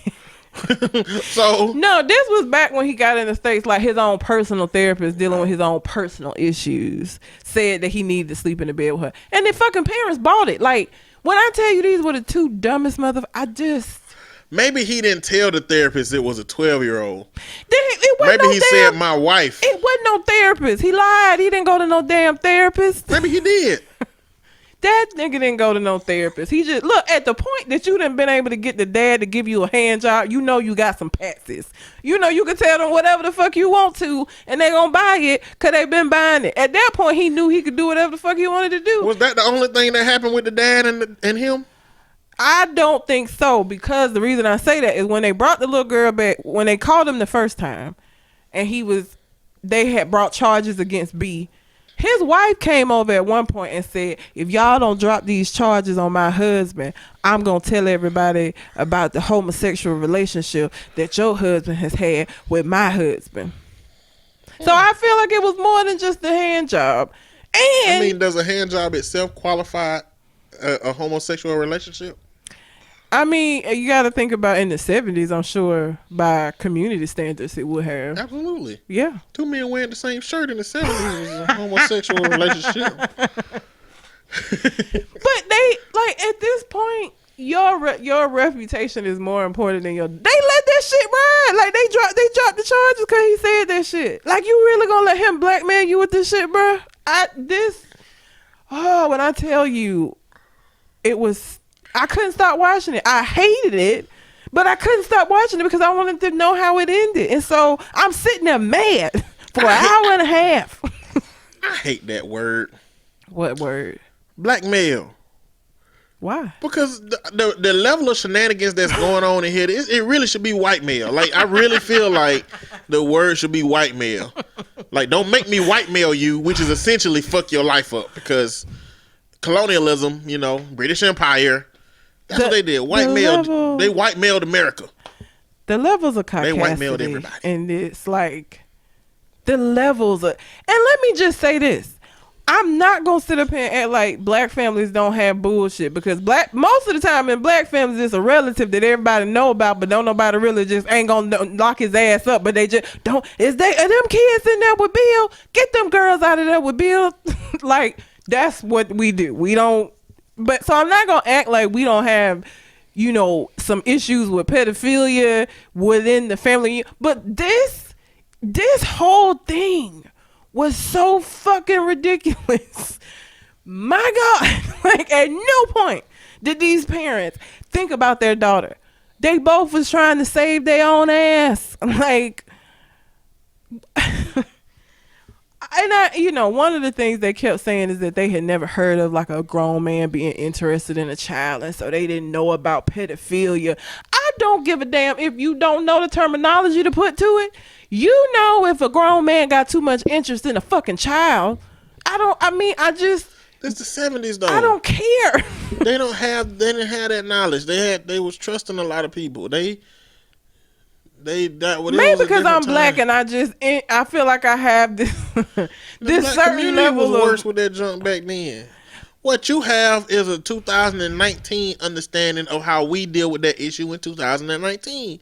So no, this was back when he got in the States. Like his own personal therapist dealing with his own personal issues said that he needed to sleep in the bed with her, and their fucking parents bought it. Like when I tell you these were the 2 dumbest motherfuckers, maybe he didn't tell the therapist it was a 12-year-old. Maybe he said my wife. It wasn't no therapist. He lied. He didn't go to no damn therapist. Maybe he did. That nigga didn't go to no therapist. He just, look, at the point that you done been able to get the dad to give you a hand job, you know you got some patsies. You know you can tell them whatever the fuck you want to, and they gonna buy it because they been buying it. At that point, he knew he could do whatever the fuck he wanted to do. Was that the only thing that happened with the dad and him? I don't think so, because the reason I say that is when they brought the little girl back, when they called him the first time, and they had brought charges against B. His wife came over at one point and said, if y'all don't drop these charges on my husband, I'm going to tell everybody about the homosexual relationship that your husband has had with my husband. So I feel like it was more than just a hand job. And I mean, does a hand job itself qualify a homosexual relationship? I mean, you got to think about in the 70s, I'm sure by community standards it would have. Absolutely. Yeah. 2 men wearing the same shirt in the 70s was a homosexual relationship. But they, like, at this point, your reputation is more important than your. They let that shit ride. Like they dropped the charges because he said that shit. Like you really gonna let him blackmail you with this shit, bro? When I tell you, it was. I couldn't stop watching it. I hated it, but I couldn't stop watching it because I wanted to know how it ended. And so I'm sitting there mad for an hour and a half. I hate that word. What word? Blackmail. Why? Because the level of shenanigans that's going on in here, it really should be white male. Like, I really feel like the word should be white male. Like, don't make me white male you, which is essentially fuck your life up. Because colonialism, British Empire, that's what they did. They white mailed America. The levels of They white mailed caucasity, everybody. and it's like the levels of. And let me just say this. I'm not gonna sit up here and act like black families don't have bullshit, because most of the time in black families it's a relative that everybody know about, but don't nobody really just ain't gonna lock his ass up. But they just don't. Are them kids in there with Bill? Get them girls out of there with Bill. Like, that's what we do. We don't. But so I'm not gonna act like we don't have, some issues with pedophilia within the family. But this whole thing was so fucking ridiculous. My God. Like, at no point did these parents think about their daughter. They both was trying to save their own ass. Like, and one of the things they kept saying is that they had never heard of like a grown man being interested in a child, and so they didn't know about pedophilia. I don't give a damn if you don't know the terminology to put to it. If a grown man got too much interest in a fucking child. It's the 70s though. I don't care. They didn't have that knowledge. They was trusting a lot of people. Maybe because I'm black and I feel like I have this this certain level was of worse with that junk back then. What you have is a 2019 understanding of how we deal with that issue in 2019.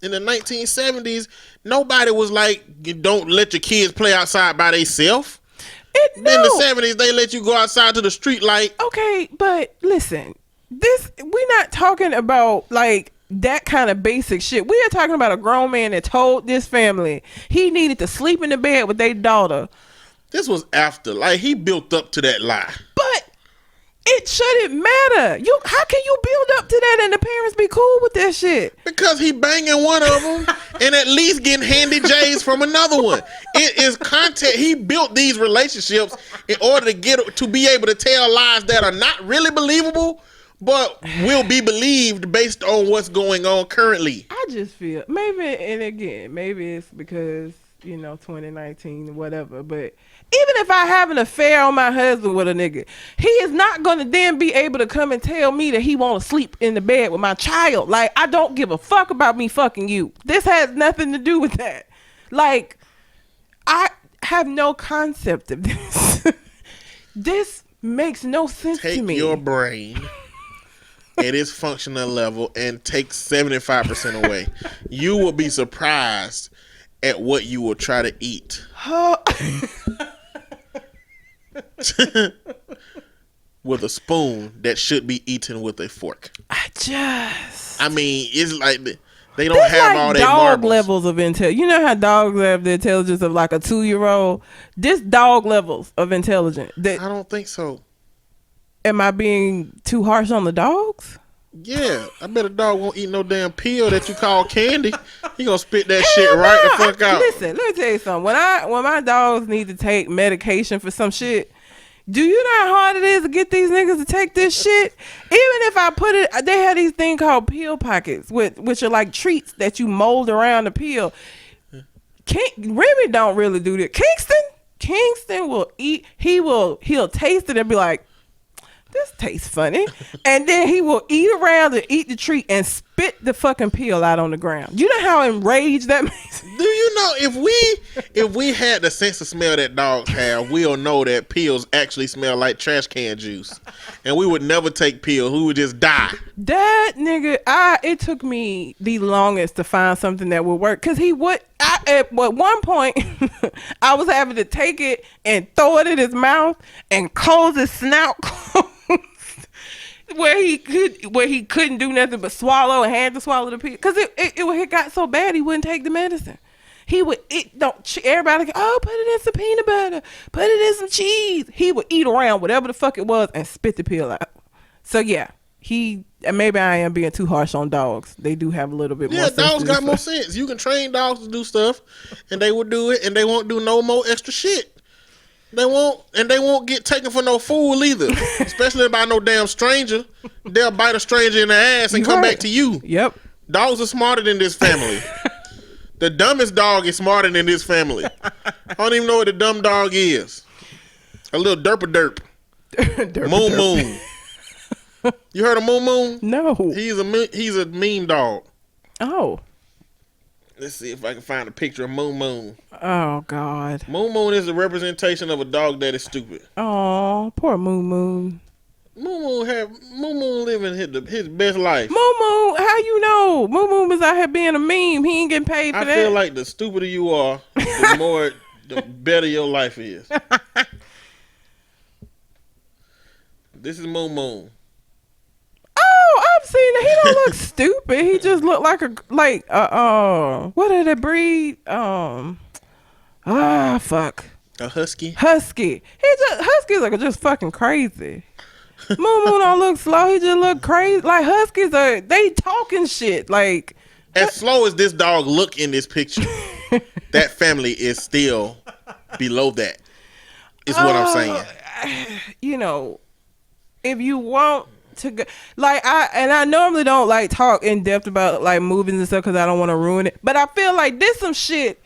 In the 1970s, nobody was like, you don't let your kids play outside by themselves. In the 70s, they let you go outside to the street light. Okay, but listen, we're not talking about like that kind of basic shit. We are talking about a grown man that told this family he needed to sleep in the bed with their daughter. This was after. Like, he built up to that lie. But it shouldn't matter. How can you build up to that and the parents be cool with that shit? Because he banging one of them and at least getting handy J's from another one. It is content. He built these relationships in order to be able to tell lies that are not really believable, but will be believed based on what's going on currently. I just feel maybe it's because 2019 whatever, but even if I have an affair on my husband with a nigga, he is not going to then be able to come and tell me that he want to sleep in the bed with my child. Like, I don't give a fuck about me fucking you. This has nothing to do with that. Like, I have no concept of this. This makes no sense to me. Take your brain at its functional level and take 75% away. You will be surprised at what you will try to eat. With a spoon that should be eaten with a fork. It's like they don't have all their dog marbles. levels of intelligence. You know how dogs have the intelligence of like a 2-year-old? This dog levels of intelligence. I don't think so. Am I being too harsh on the dogs? Yeah, I bet a dog won't eat no damn pill that you call candy. He gonna spit that shit right the fuck out. Listen, let me tell you something. When my dogs need to take medication for some shit, do you know how hard it is to get these niggas to take this shit? Even if I put it, they have these things called pill pockets, which are like treats that you mold around the pill. Remy don't really do that. Kingston will eat. He'll taste it and be like, this tastes funny. And then he will eat around and eat the treat and spit the fucking pill out on the ground. You know how enraged that makes me? Do you know if we had the sense of smell that dogs have, we'll know that pills actually smell like trash can juice. And we would never take pills. We would just die. That nigga, it took me the longest to find something that would work. Cause at one point, I was having to take it and throw it in his mouth and close his snout closed. Where he couldn't do nothing but swallow and had to swallow the pill. Cause it got so bad he wouldn't take the medicine. He would everybody go, put it in some peanut butter, put it in some cheese. He would eat around whatever the fuck it was and spit the pill out. So yeah, maybe I am being too harsh on dogs. They do have a little bit more sense. Yeah, dogs got more sense. You can train dogs to do stuff and they will do it and they won't do no more extra shit. They won't get taken for no fool either. Especially by no damn stranger. They'll bite a stranger in the ass and come back to you. Yep. Dogs are smarter than this family. The dumbest dog is smarter than this family. I don't even know what a dumb dog is. A little derp. Moon Moon. You heard of Moon Moon? No. He's a mean dog. Oh. Let's see if I can find a picture of Moon Moon. Oh God. Moon Moon is a representation of a dog that is stupid. Oh, poor Moon Moon. Moon Moon living his best life. Moon Moon, how you know? Moon Moon was out here being a meme. He ain't getting paid for that. I feel like the stupider you are, the better your life is. This is Moon Moon. Oh, I've seen it. He don't look stupid. He just look like what did it breed? Fuck. A husky. Huskies are just fucking crazy. Moon Moon don't look slow. He just look crazy. Like huskies they talking shit. Like as slow as this dog look in this picture, that family is still below that. Is what I'm saying. You know, if you want to go, like I normally don't like talk in depth about like movies and stuff because I don't want to ruin it. But I feel like this some shit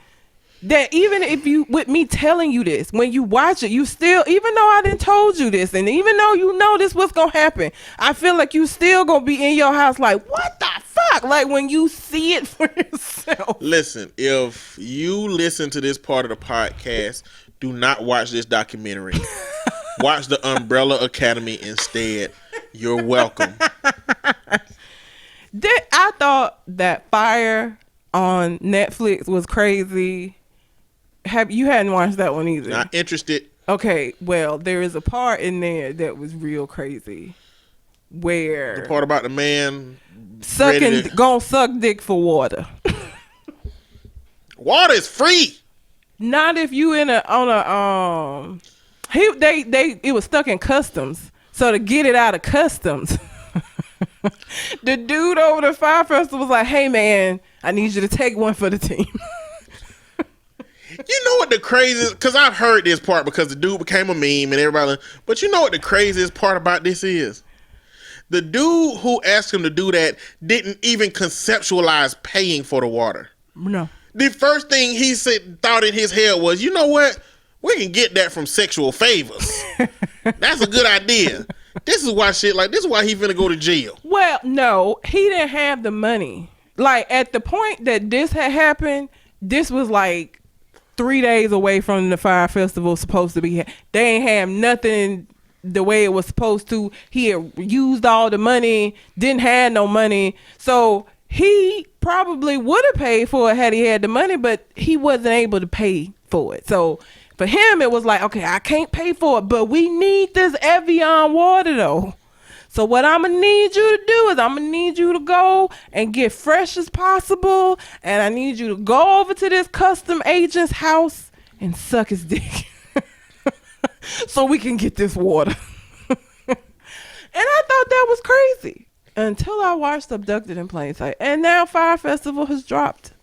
that even if you, with me telling you this, when you watch it, you still, even though I didn't told you this, and even though you know this what's gonna happen, I feel like you still gonna be in your house like, what the fuck? Like when you see it for yourself. Listen, if you listen to this part of the podcast, do not watch this documentary. Watch the Umbrella Academy instead. You're welcome. I thought that Fire on Netflix was crazy. You hadn't watched that one either? Not interested. Okay, well, there is a part in there that was real crazy. Where the part about the man gonna suck dick for water. Water is free. Not if you it was stuck in customs. So to get it out of customs, the dude over the Fire Festival was like, "Hey man, I need you to take one for the team." You know what the craziest? Because I've heard this part because the dude became a meme and everybody. But you know what the craziest part about this is? The dude who asked him to do that didn't even conceptualize paying for the water. No. The first thing he thought in his head was, you know what? We can get that from sexual favors. That's a good idea. This is why he finna go to jail. Well, no, he didn't have the money. Like at the point that this had happened, this was like 3 days away from the Fire Festival supposed to be. They ain't have nothing the way it was supposed to. He had used all the money, didn't have no money. So he probably would have paid for it had he had the money, but he wasn't able to pay for it. So for him, it was like, okay, I can't pay for it, but we need this Evian water though. So what I'm going to need you to do is I'm going to need you to go and get fresh as possible. And I need you to go over to this custom agent's house and suck his dick. So we can get this water. And I thought that was crazy until I watched Abducted in Plain Sight. And now Fire Festival has dropped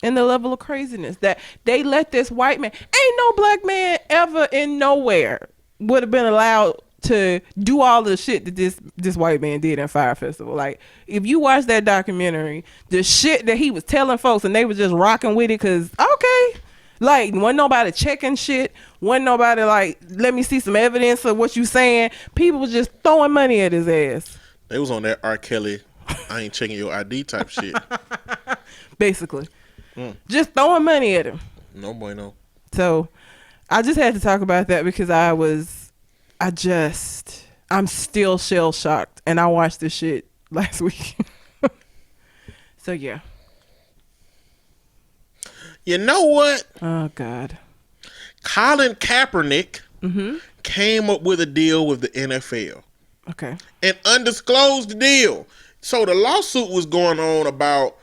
in the level of craziness that they let this white man, ain't no black man ever in nowhere would have been allowed to do all the shit that this white man did in Fire Festival. Like, if you watch that documentary, the shit that he was telling folks and they were just rocking with it because, okay. Like, wasn't nobody checking shit. Wasn't nobody like, let me see some evidence of what you saying. People was just throwing money at his ass. They was on that R. Kelly, I ain't checking your ID type shit. Basically. Just throwing money at him. No bueno. So, I just had to talk about that because I'm still shell shocked, and I watched this shit last week. So yeah. You know what? Oh God. Colin Kaepernick came up with a deal with the NFL. Okay. An undisclosed deal. So the lawsuit was going on about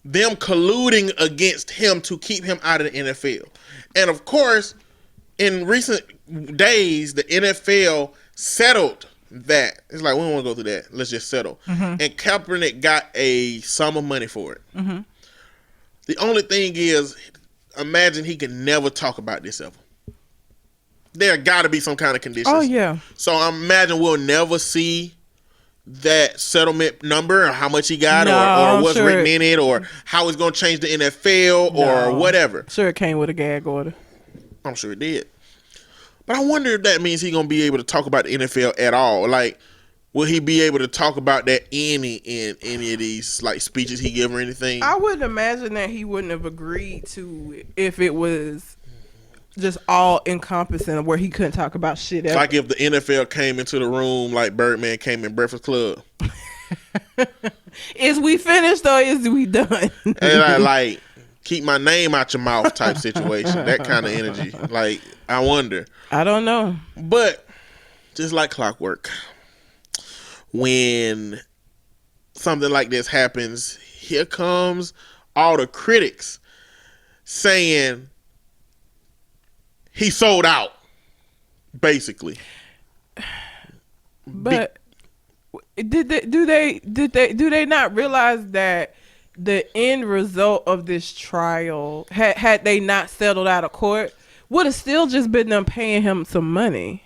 them colluding against him to keep him out of the NFL. And of course, in recent days, the NFL settled that. It's like, we don't want to go through that. Let's just settle. And Kaepernick got a sum of money for it. The only thing is, imagine he can never talk about this ever. there got to be some kind of conditions. Oh yeah. So I imagine we'll never see that settlement number or how much he got or what's written in it or how it's going to change the NFL or whatever. Sure, it came with a gag order. I'm sure it did. But I wonder if that means he's going to be able to talk about the NFL at all. Like, will he be able to talk about that in any of these like speeches he give or anything? I wouldn't imagine that he wouldn't have agreed to it if it was just all encompassing where he couldn't talk about shit ever. Like if the NFL came into the room like Birdman came in Breakfast Club. Is we finished or is we done? And I like keep my name out your mouth type situation. That kind of energy. Like, I wonder. I don't know. But just like clockwork, when something like this happens, here comes all the critics saying he sold out, basically. But do they not realize that the end result of this trial, had they not settled out of court, would have still just been them paying him some money?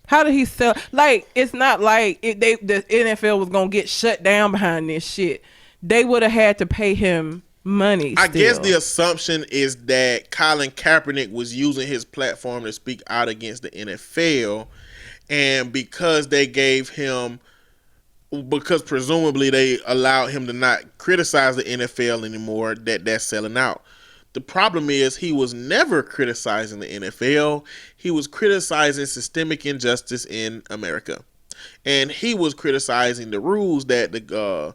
How did he sell? Like, it's not like the NFL was gonna get shut down behind this shit. They would have had to pay him money. I guess the assumption is that Colin Kaepernick was using his platform to speak out against the NFL, and because they gave him, because presumably they allowed him to not criticize the NFL anymore, that's selling out. The problem is he was never criticizing the NFL. He was criticizing systemic injustice in America. And he was criticizing the rules that the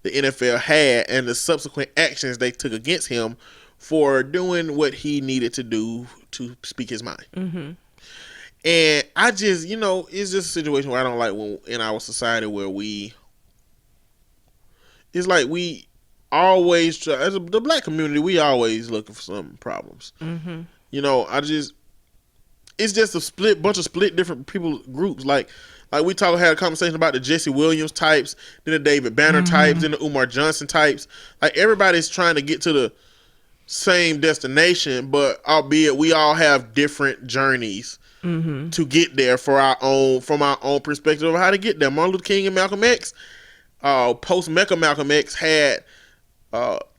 NFL had and the subsequent actions they took against him for doing what he needed to do to speak his mind. Mm-hmm. And I just, it's just a situation where I don't like when in our society where it's like we always try, as the black community, we always looking for some problems. Mm-hmm. It's just a bunch of split different people groups. Like we had a conversation about the Jesse Williams types, then the David Banner types, then the Umar Johnson types. Like everybody's trying to get to the same destination, but albeit we all have different journeys to get there from our own perspective of how to get there. Martin Luther King and Malcolm X, post Malcolm X had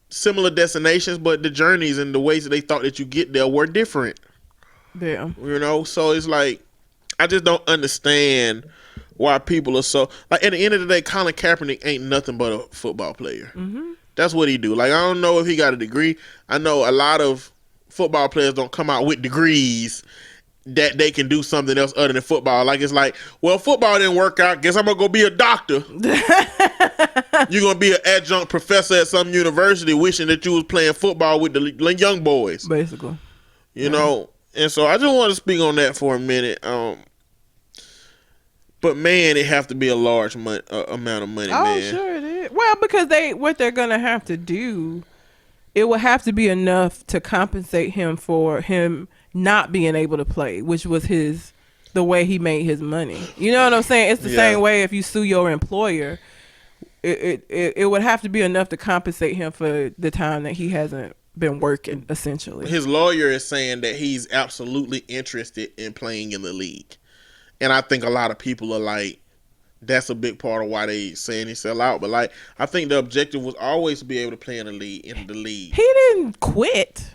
similar destinations, but the journeys and the ways that they thought that you get there were different. Yeah. So it's like, I just don't understand why people are so, like, at the end of the day, Colin Kaepernick ain't nothing but a football player. Mm-hmm. That's what he do. Like, I don't know if he got a degree. I know a lot of football players don't come out with degrees that they can do something else other than football. Like, it's like, well, football didn't work out. Guess I'm going to go be a doctor. You're going to be an adjunct professor at some university wishing that you was playing football with the young boys. Basically. You know? And so I just want to speak on that for a minute. But, man, it have to be a large amount of money, man. Oh, sure it is. Well, because what they're going to have to do, it will have to be enough to compensate him for him not being able to play, which was the way he made his money. You know what I'm saying? It's the same way if you sue your employer. It would have to be enough to compensate him for the time that he hasn't been working, essentially. His lawyer is saying that he's absolutely interested in playing in the league. And I think a lot of people are like, that's a big part of why they saying he sell out. But like, I think the objective was always to be able to play in the league. He didn't quit.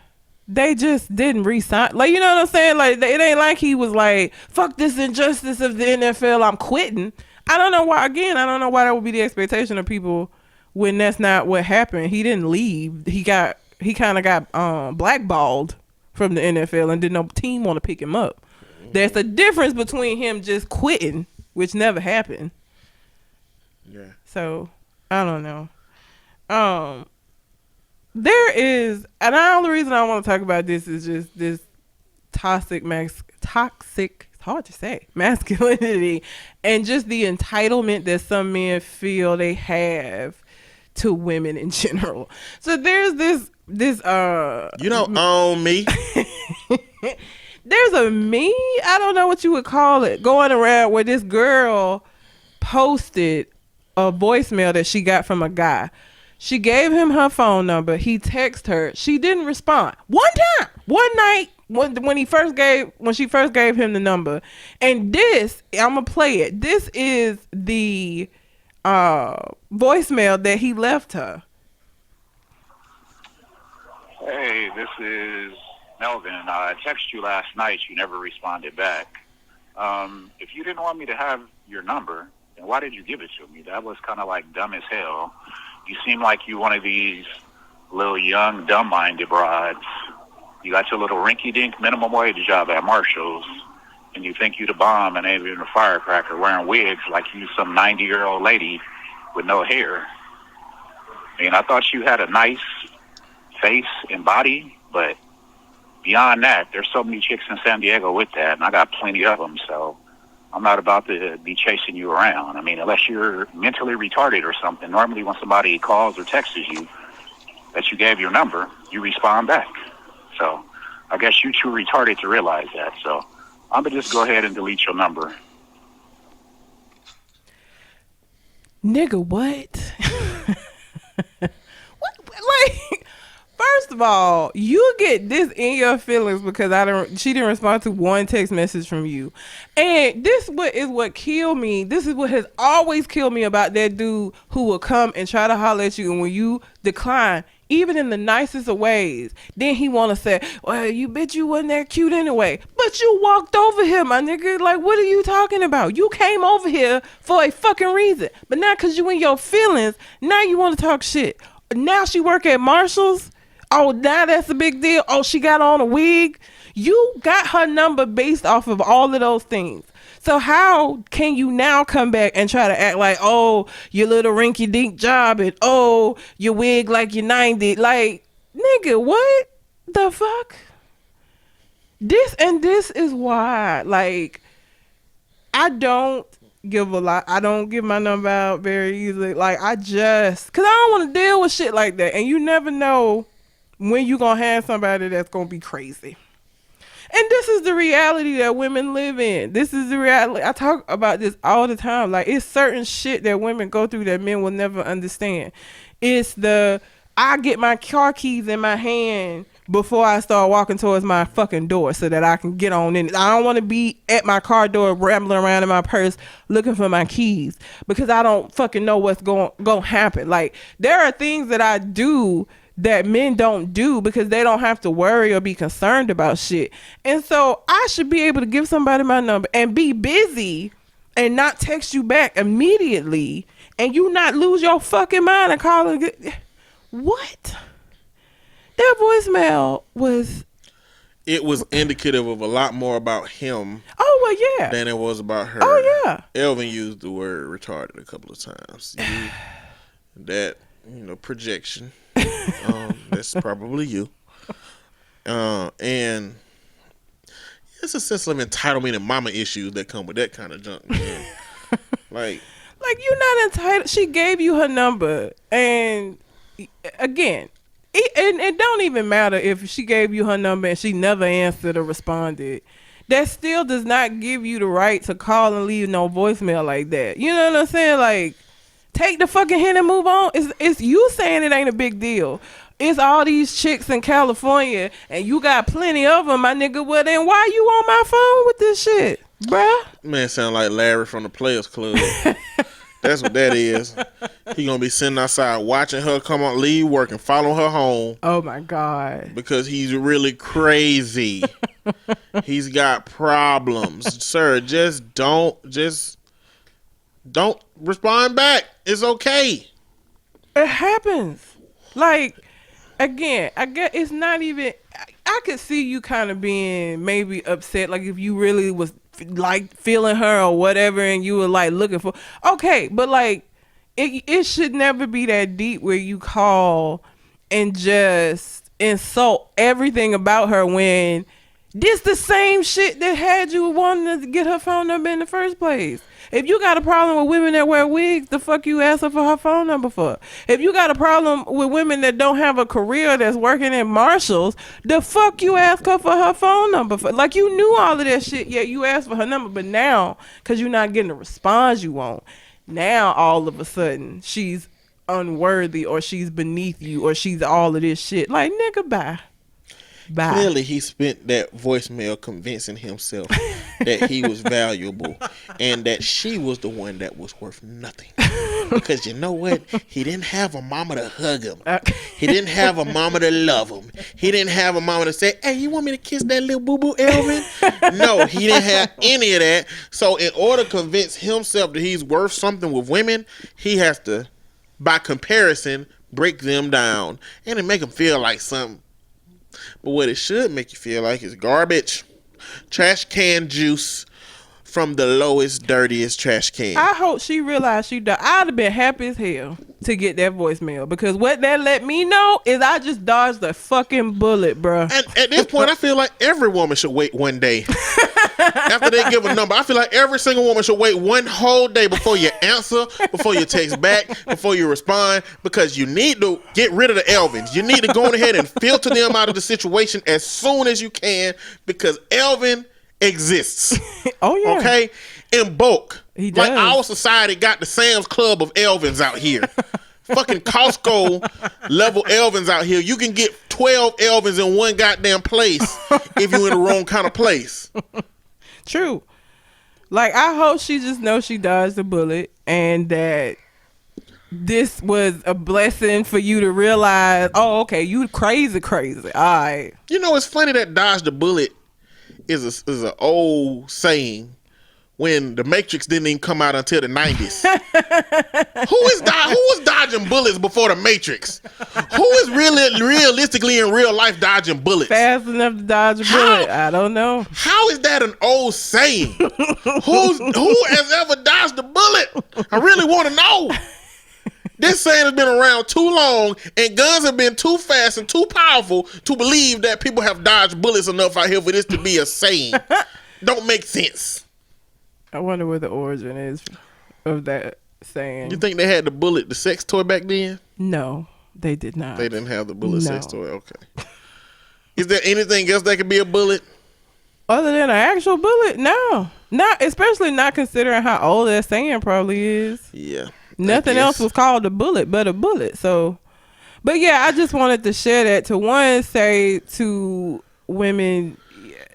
They just didn't re-sign. Like, you know what I'm saying? Like, it ain't like he was like, fuck this injustice of the NFL, I'm quitting. I don't know why that would be the expectation of people when that's not what happened. He didn't leave. He kind of got blackballed from the NFL and didn't no team want to pick him up. There's a difference between him just quitting, which never happened. Yeah. So, I don't know. There is, and the only reason I want to talk about this is just this toxic, it's hard to say, masculinity, and just the entitlement that some men feel they have to women in general. So there's this you don't own me. There's a meme, I don't know what you would call it, going around where this girl posted a voicemail that she got from a guy. She gave him her phone number. He texted her. She didn't respond. One night, when she first gave him the number. And this, I'm gonna play it. This is the voicemail that he left her. Hey, this is Melvin. I texted you last night. You never responded back. If you didn't want me to have your number, then why did you give it to me? That was kind of like dumb as hell. You seem like you one of these little young, dumb-minded broads. You got your little rinky-dink minimum wage job at Marshall's, and you think you the bomb and ain't even a firecracker wearing wigs like you some 90-year-old lady with no hair. I mean, I thought you had a nice face and body, but beyond that, there's so many chicks in San Diego with that, and I got plenty of them, so I'm not about to be chasing you around. I mean, unless you're mentally retarded or something. Normally when somebody calls or texts you that you gave your number, you respond back. So I guess you too retarded to realize that. So I'm going to just go ahead and delete your number. Nigga, what? What? Like, first of all, you get this in your feelings because she didn't respond to one text message from you. And this is what killed me. This is what has always killed me about that dude who will come and try to holler at you, and when you decline, even in the nicest of ways, then he want to say, well, you bitch, you wasn't that cute anyway. But you walked over here, my nigga. Like, what are you talking about? You came over here for a fucking reason. But now because you in your feelings, now you want to talk shit. Now she work at Marshall's. Oh, now that's a big deal. Oh, she got on a wig. You got her number based off of all of those things. So how can you now come back and try to act like, oh, your little rinky-dink job, and oh, your wig like you're 90? Like, nigga, what the fuck? This is why, like, I don't give my number out very easily. Like, because I don't want to deal with shit like that. And you never know when you gonna have somebody that's gonna be crazy. And this is the reality that women live in. This is the reality. I talk about this all the time. Like, it's certain shit that women go through that men will never understand. It's I get my car keys in my hand before I start walking towards my fucking door so that I can get on in it. I don't want to be at my car door rambling around in my purse looking for my keys because I don't fucking know what's going to happen. Like, there are things that I do that men don't do because they don't have to worry or be concerned about shit. And so I should be able to give somebody my number and be busy and not text you back immediately and you not lose your fucking mind and call and get... What? That voicemail was... It was indicative of a lot more about him. Oh, well, yeah. Than it was about her. Oh, yeah. Elvin used the word retarded a couple of times. That, projection. That's probably you. And it's a sense of entitlement and mama issues that come with that kind of junk, man. Like you're not entitled. She gave you her number, and again, it don't even matter if she gave you her number and she never answered or responded. That still does not give you the right to call and leave no voicemail like that. You know what I'm saying? Like, take the fucking hint and move on. It's you saying it ain't a big deal. It's all these chicks in California, and you got plenty of them, my nigga. Well, then why you on my phone with this shit, bruh? Man, sound like Larry from the Players Club. That's what that is. He gonna be sitting outside watching her come on, leave work, and follow her home. Oh my God! Because he's really crazy. He's got problems, sir. Just don't respond back. It's okay. It happens. Like, again, I guess it's not even... I could see you kind of being maybe upset, like if you really was like feeling her or whatever and you were like looking for... Okay, but like, it should never be that deep where you call and just insult everything about her when this the same shit that had you wanting to get her phone number in the first place. If you got a problem with women that wear wigs, the fuck you ask her for her phone number for? If you got a problem with women that don't have a career that's working at Marshall's, the fuck you ask her for her phone number for? Like, you knew all of that shit, yet you asked for her number. But now, because you're not getting the response you want, now all of a sudden she's unworthy or she's beneath you or she's all of this shit. Like, nigga, bye. Bye. Clearly, he spent that voicemail convincing himself that he was valuable and that she was the one that was worth nothing. Because you know what? He didn't have a mama to hug him. He didn't have a mama to love him. He didn't have a mama to say, hey, you want me to kiss that little boo-boo, Elvin? No, he didn't have any of that. So in order to convince himself that he's worth something with women, he has to, by comparison, break them down. And it make him feel like something. But what it should make you feel like is garbage. Trash can juice from the lowest, dirtiest trash can. I hope she realized she died. I'd have been happy as hell to get that voicemail, because what that let me know is I just dodged a fucking bullet, bro. And at this point, I feel like every woman should wait one day. After they give a number, I feel like every single woman should wait one whole day before you answer, before you text back, before you respond, because you need to get rid of the Elvins. You need to go on ahead and filter them out of the situation as soon as you can, because Elvin exists. Oh yeah. Okay? In bulk. He does. Like our society got the Sam's Club of Elvins out here. Fucking Costco level Elvins out here. You can get 12 Elvins in one goddamn place if you're in the wrong kind of place. True. Like, I hope she just knows she dodged the bullet and that this was a blessing for you to realize, oh, okay, you crazy. All right. You know, it's funny that dodge the bullet is an old saying when the Matrix didn't even come out until the 90s. Who was dodging bullets before the Matrix? Who is really realistically in real life dodging bullets? Fast enough to dodge a bullet? I don't know. How is that an old saying? Who has ever dodged a bullet? I really want to know. This saying has been around too long, and guns have been too fast and too powerful to believe that people have dodged bullets enough out here for this to be a saying. Don't make sense. I wonder where the origin is of that saying. You think they had the bullet, the sex toy back then? No, they did not. They didn't have the bullet sex toy. Okay. Is there anything else that could be a bullet? Other than an actual bullet? No. Not, especially not considering how old that saying probably is. Yeah. Nothing else was called a bullet but a bullet. So, but yeah, I just wanted to share that to one, say to women,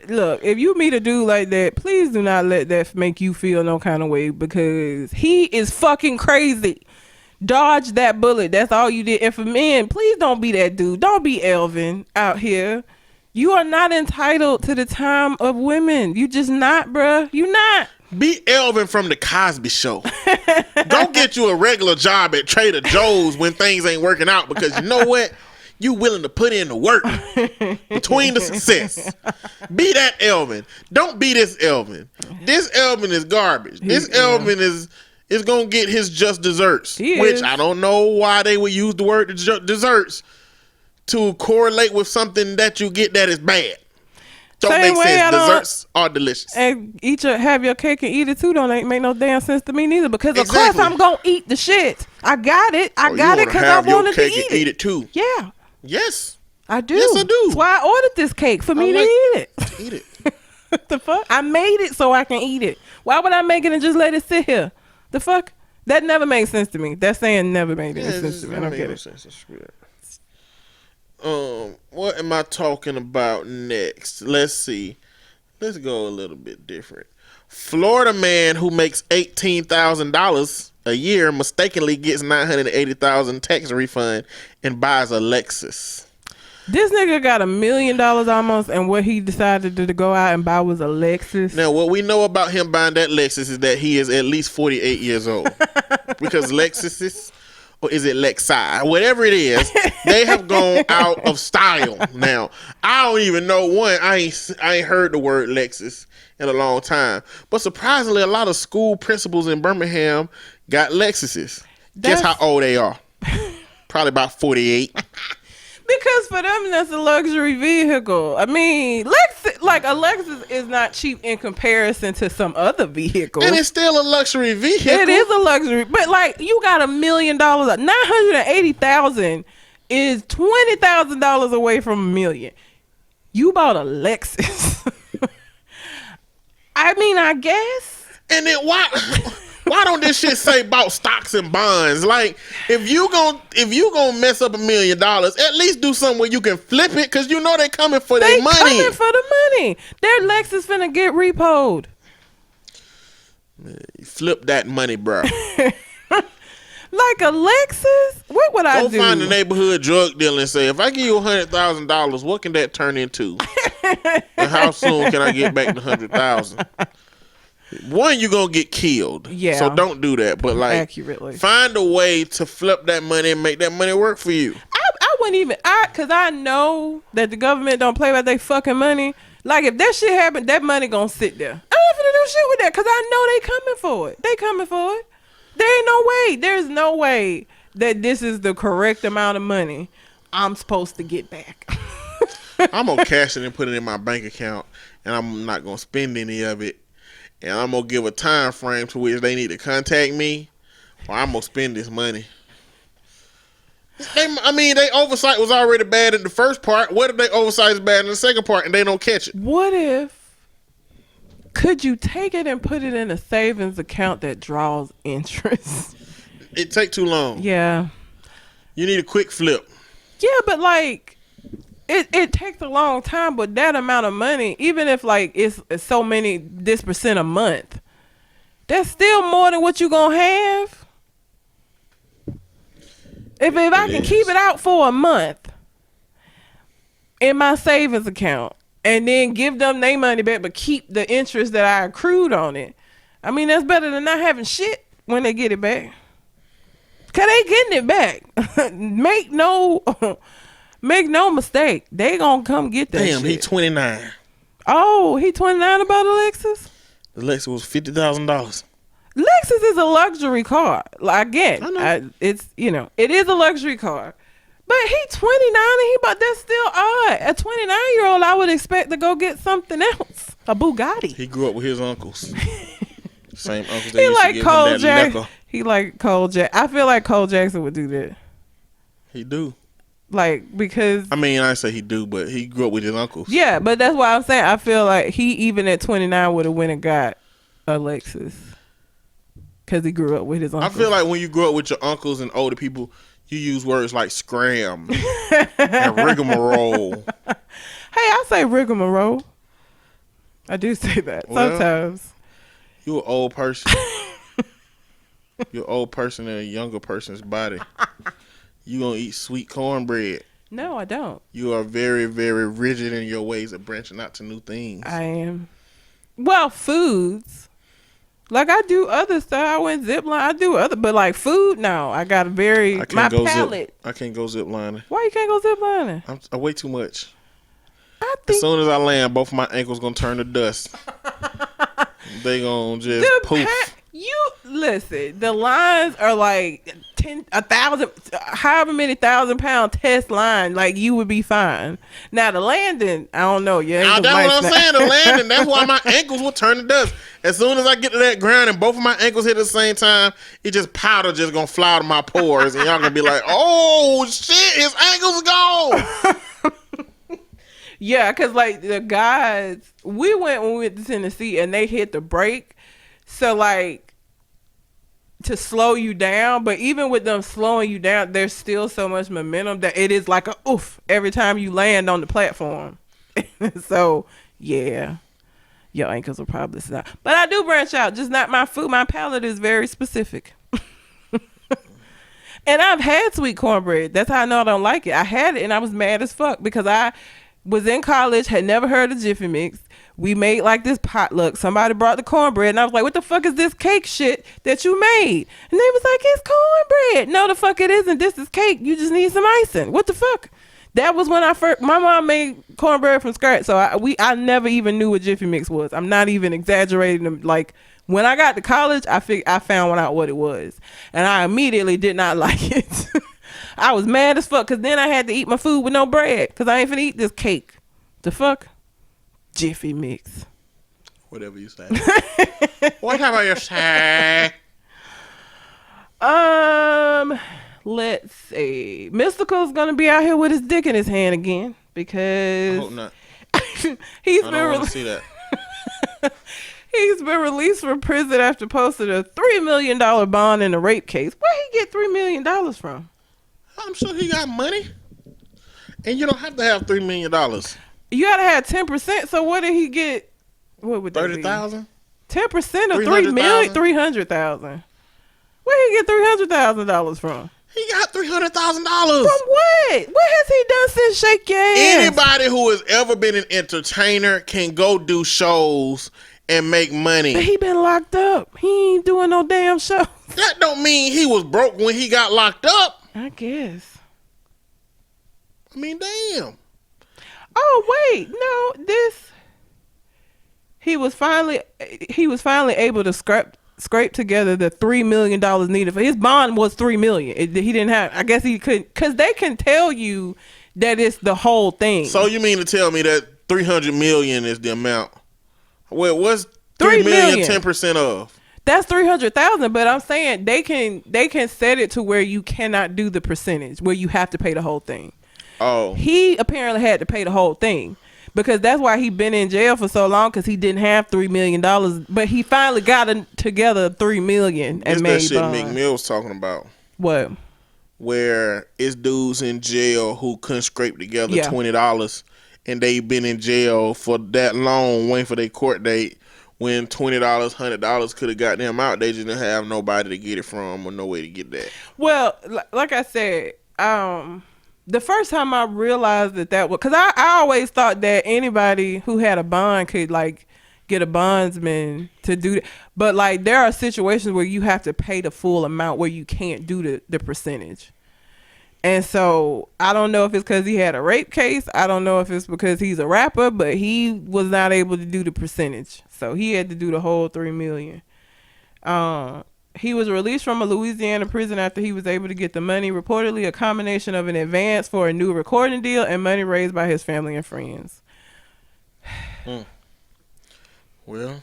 look, if you meet a dude like that, please do not let that make you feel no kind of way, because he is fucking crazy. Dodge that bullet. That's all you did. And for men, please don't be that dude. Don't be Elvin out here. You are not entitled to the time of women. You just not, bruh. You not. Be Elvin from the Cosby Show. Don't get you a regular job at Trader Joe's when things ain't working out, because you know what? You willing to put in the work between the success. Be that Elvin. Don't be this Elvin. This Elvin is garbage. This Elvin is gonna get his just desserts, which I don't know why they would use the word desserts to correlate with something that you get that is bad. Don't make sense. Desserts are delicious. And have your cake and eat it too. Don't make no damn sense to me neither. Because of course I'm gonna eat the shit. I got it. I got it because I wanted to eat it too. Yeah. Yes. I do. Yes, I do. That's why I ordered this cake for me to eat it. Eat it. What the fuck? I made it so I can eat it. Why would I make it and just let it sit here? The fuck? That never made sense to me. That saying never made any sense to me. I don't get it. What am I talking about next? Let's see. Let's go a little bit different. Florida man who makes $18,000 a year mistakenly gets $980,000 tax refund and buys a Lexus. This nigga got $1 million almost, and what he decided to go out and buy was a Lexus. Now, what we know about him buying that Lexus is that he is at least 48 years old. Because Lexuses, or is it Lexi? Whatever it is, they have gone out of style now. I don't even know one. I ain't heard the word Lexus in a long time. But surprisingly, a lot of school principals in Birmingham got Lexuses. Guess how old they are? Probably about 48. Because for them, that's a luxury vehicle. I mean, a Lexus is not cheap in comparison to some other vehicles. And it's still a luxury vehicle. It is a luxury. But like, you got $1 million. $980,000 is $20,000 away from $1 million. You bought a Lexus. I mean, I guess. And then why Why don't this shit say about stocks and bonds? Like, if you gonna mess up $1 million, at least do something where you can flip it, because you know they coming for their money. They coming for the money. Their Lexus finna get repoed. Flip that money, bro. Like a Lexus? What would I do? Go find a neighborhood drug dealer and say, if I give you $100,000, what can that turn into? And how soon can I get back the $100,000? One, you're gonna get killed. Yeah. So don't do that. But like, accurately, find a way to flip that money and make that money work for you. I wouldn't even. Cause I know that the government don't play about their fucking money. Like if that shit happen, that money gonna sit there. I ain't finna do shit with that, cause I know they coming for it. They coming for it. There ain't no way. There's no way that this is the correct amount of money I'm supposed to get back. I'm gonna cash it and put it in my bank account, and I'm not gonna spend any of it. And I'm gonna give a time frame to which they need to contact me, or I'm gonna spend this money. They oversight was already bad in the first part. What if they oversight is bad in the second part and they don't catch it? What if? Could you take it and put it in a savings account that draws interest? It take too long. Yeah. You need a quick flip. Yeah, but like, it takes a long time. But that amount of money, even if like it's so many this percent a month, that's still more than what you gonna have. If I can keep it out for a month in my savings account and then give them their money back, but keep the interest that I accrued on it, I mean, that's better than not having shit when they get it back. Cause they getting it back. Make no mistake. They gonna come get that Damn, shit. he 29. Oh, he 29 about a Lexus? The Lexus was $50,000. Lexus is a luxury car. Like, again, I know. It is a luxury car. But he 29 and that's still odd. A 29-year-old, I would expect to go get something else. A Bugatti. He grew up with his uncles. Same uncles that He used to like give Cole him that Jackson. liquor. He like Cole Jackson. I feel like Cole Jackson would do that. He do. Like, because... I mean, I say he do, but he grew up with his uncles. Yeah, but that's why I'm saying I feel like he, even at 29, would have went and got a Lexus. Because he grew up with his uncles. I feel like when you grow up with your uncles and older people, you use words like scram and rigmarole. Hey, I say rigmarole. I do say that sometimes. You're an old person. You're an old person in a younger person's body. You gonna eat sweet cornbread. No, I don't. You are very, very rigid in your ways of branching out to new things. I am. Well, foods. Like, I do other stuff. I went zip line. I do other, but like food, no. I got a very, my palate. I can't go zip lining. Why you can't go zip lining? I weigh too much. I think As soon as I land, both of my ankles gonna turn to dust. They gonna just poof. You listen. The lines are like 1,000, however many 1,000-pound test line. Like, you would be fine. Now the landing, I don't know. Yeah, that's what I'm saying. The landing. That's why my ankles will turn to dust. As soon as I get to that ground and both of my ankles hit at the same time, it just powder just gonna fly out of my pores, and y'all gonna be like, "Oh shit, his ankles gone." Yeah, cause like the guys, we went when we went to Tennessee and they hit the brake, so like to slow you down. But even with them slowing you down, there's still so much momentum that it is like a oof every time you land on the platform. So yeah, your ankles will probably snap. But I do branch out, just not my food. My palate is very specific. And I've had sweet cornbread. That's how I know I don't like it. I had it and I was mad as fuck because I was in college, had never heard of Jiffy Mix. We made like this potluck. Somebody brought the cornbread and I was like, what the fuck is this cake shit that you made? And they was like, it's cornbread. No, the fuck it isn't. This is cake. You just need some icing. What the fuck? That was when my mom made cornbread from scratch. So I never even knew what Jiffy Mix was. I'm not even exaggerating. Like, when I got to college, I found out what it was. And I immediately did not like it. I was mad as fuck because then I had to eat my food with no bread because I ain't finna eat this cake. The fuck? Jiffy Mix. Whatever you say. Whatever you say. Let's see. Mystical's gonna be out here with his dick in his hand again because I hope not. he's I been don't want really to see that. He's been released from prison after posting a $3 million bond in a rape case. Where he get $3 million from? I'm sure he got money. And you don't have to have $3 million. You gotta have 10%. So what did he get? What would that be? 30,000? 10% of $3 million, 300,000. Where he get $300,000 from? He got $300,000. From what? What has he done since Shake Your Ass? Anybody who has ever been an entertainer can go do shows and make money. But he been locked up. He ain't doing no damn show. That don't mean he was broke when he got locked up. I guess. I mean, damn. Oh wait, no, this. He was finally able to scrape together the $3 million needed for his bond was $3 million. He didn't have. I guess he couldn't because they can tell you that it's the whole thing. So you mean to tell me that $300 million is the amount? Well, what's $3 $3 million million 10% of? That's $300,000. But I'm saying they can set it to where you cannot do the percentage where you have to pay the whole thing. Oh, He apparently had to pay the whole thing. Because that's why he been in jail for so long, because he didn't have $3 million. But he finally got together $3 million and it's made that shit bond. Meek Mill's talking about. What? Where it's dudes in jail who couldn't scrape together Yeah. $20 and they been in jail for that long waiting for their court date when $20, $100 could have got them out. They just didn't have nobody to get it from or no way to get that. Well, like I said, the first time I realized that was because I always thought that anybody who had a bond could like get a bondsman to do that. But like there are situations where you have to pay the full amount where you can't do the percentage. And so I don't know if it's because he had a rape case. I don't know if it's because he's a rapper, but he was not able to do the percentage. So he had to do the whole $3 million. He was released from a Louisiana prison after he was able to get the money, reportedly a combination of an advance for a new recording deal and money raised by his family and friends. Well,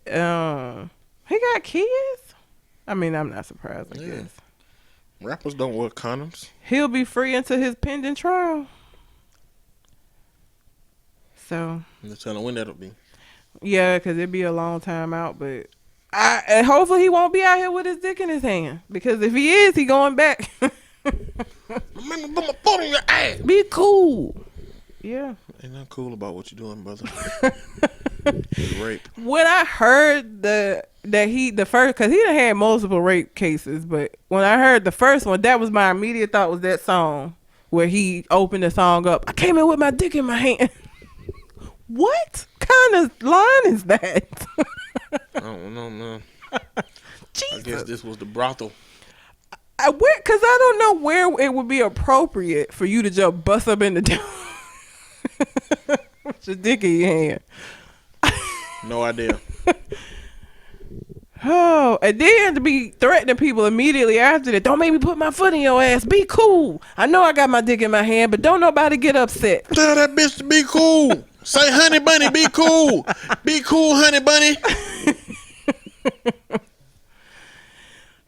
He got kids? I mean, I'm not surprised, I guess. rappers don't wear condoms. He'll be free until his pending trial. So, I'm just telling you when that'll be. yeah, because it'd be a long time out, but and hopefully he won't be out here with his dick in his hand. Because if he is, he going back. Remember, put my foot in your ass. Be cool. Yeah. Ain't nothing cool about what you doing, brother. Rape. When I heard the first, because he done had multiple rape cases, but when I heard the first one, that was my immediate thought was that song where he opened the song up. I came in with my dick in my hand. What kind of line is that? I don't know, man. Jesus. I guess this was the brothel. Because I don't know where it would be appropriate for you to just bust up in the door with your dick in your hand. No idea. Oh, and then to be threatening people immediately after that. Don't make me put my foot in your ass. Be cool. I know I got my dick in my hand, but don't nobody get upset. Tell that bitch to be cool. Say, honey bunny, be cool. Be cool, honey bunny.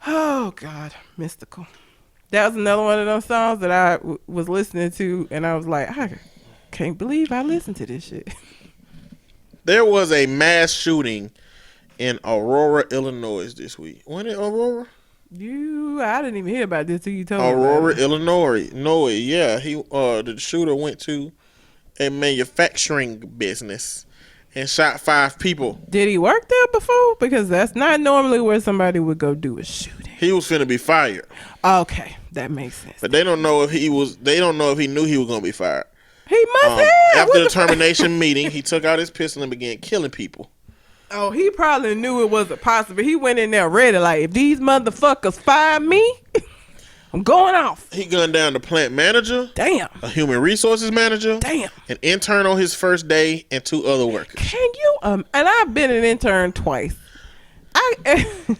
Oh, God. Mystical. That was another one of those songs that I was listening to, and I was like, I can't believe I listened to this shit. There was a mass shooting in Aurora, Illinois this week. Wasn't it Aurora? I didn't even hear about this till you told me. Aurora, Illinois. No, yeah. The shooter went to a manufacturing business and shot 5 people. Did he work there before? Because that's not normally where somebody would go do a shooting. He was finna be fired. Okay, that makes sense. But they don't know if he knew he was gonna be fired. He must have. After the termination meeting, he took out his pistol and began killing people. Oh, he probably knew it wasn't possible. He went in there ready, like, if these motherfuckers fire me, I'm going off. He gunned down the plant manager, Damn. a human resources manager, Damn. an intern on his first day, and 2 other workers. Can you? And I've been an intern twice.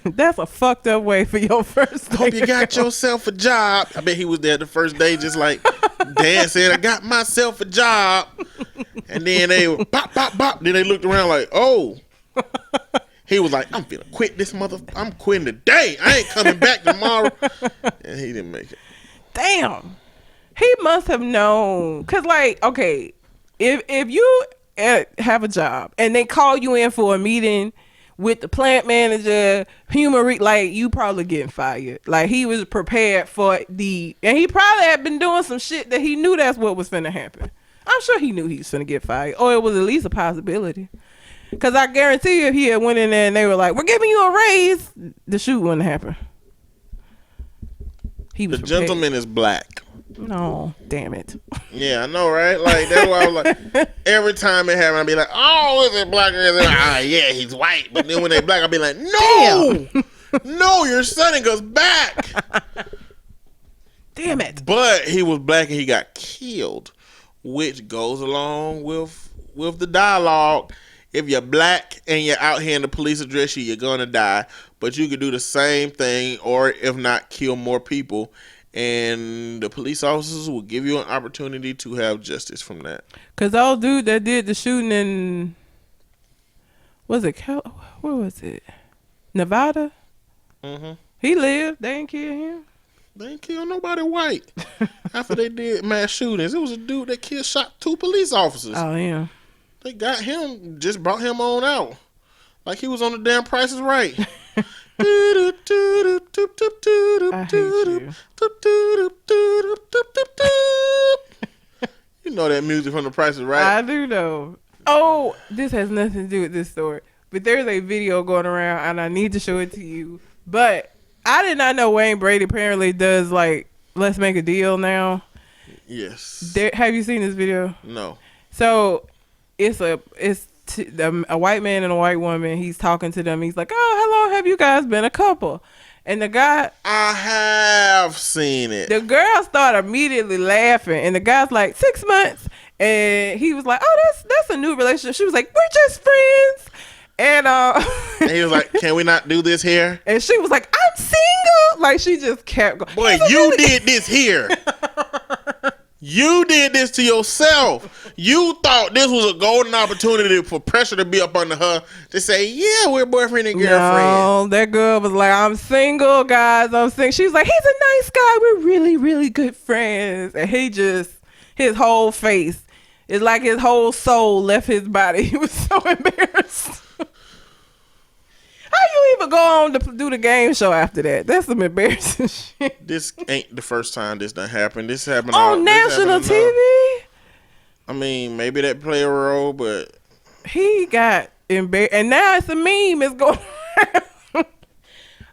That's a fucked up way for your first day. Hope you got yourself a job. I bet he was there the first day just like Dan said, I got myself a job. And then they were pop, pop, pop. Then they looked around like, oh. He was like, I'm finna quit this I'm quitting today. I ain't coming back tomorrow. And he didn't make it. Damn. He must have known. Because, like, okay, if you have a job and they call you in for a meeting with the plant manager, like you probably getting fired. Like he was prepared for and he probably had been doing some shit that he knew that's what was finna happen. I'm sure he knew he was finna get fired, or it was at least a possibility. Cause I guarantee you, if he had went in there and they were like, "We're giving you a raise," the shoot wouldn't happen. He was the prepared. gentleman is black. No, damn it. Yeah, I know, right? Like that's why I was like, every time it happened, I'd be like, "Oh, is it black?" Or is it? Yeah, he's white. But then when they black, I'd be like, "No, no, you're sending us back." Damn it. But he was black and he got killed, which goes along with the dialogue. If you're black and you're out here and the police address you, you're gonna die. But you could do the same thing, or if not, kill more people. And the police officers will give you an opportunity to have justice from that. Cause old dude that did the shooting in, where was it? Nevada? Mm-hmm. He lived. They ain't kill him. They ain't kill nobody white. After they did mass shootings, it was a dude that shot 2 police officers. Oh yeah. They got him, just brought him on out. Like he was on the damn Price is Right. I hate you. You know that music from the Price is Right. I do know. Oh, this has nothing to do with this story. But there's a video going around and I need to show it to you. But I did not know Wayne Brady apparently does like Let's Make a Deal now. Yes. Have you seen this video? No. So it's a white man and a white woman. He's talking to them. He's like, "Oh, how long have you guys been a couple?" And the guy, I have seen it. the girl started immediately laughing, and the guy's like, 6 months, and he was like, "Oh, that's a new relationship." She was like, "We're just friends," and and he was like, "Can we not do this here?" and she was like, "I'm single." Like she just kept going. Boy, you did this here. You did this to yourself. You thought this was a golden opportunity for pressure to be up under her to say, "Yeah, we're boyfriend and girlfriend." No, that girl was like, "I'm single, guys. I'm single." She's like, "He's a nice guy. We're really, really good friends." And his whole face, it's like his whole soul left his body. He was so embarrassed. How you even go on to do the game show after that? That's some embarrassing shit. This ain't the first time this done happened. This happened On national TV? I mean, maybe that play a role, but He got embarrassed. And now it's a meme. It's going around.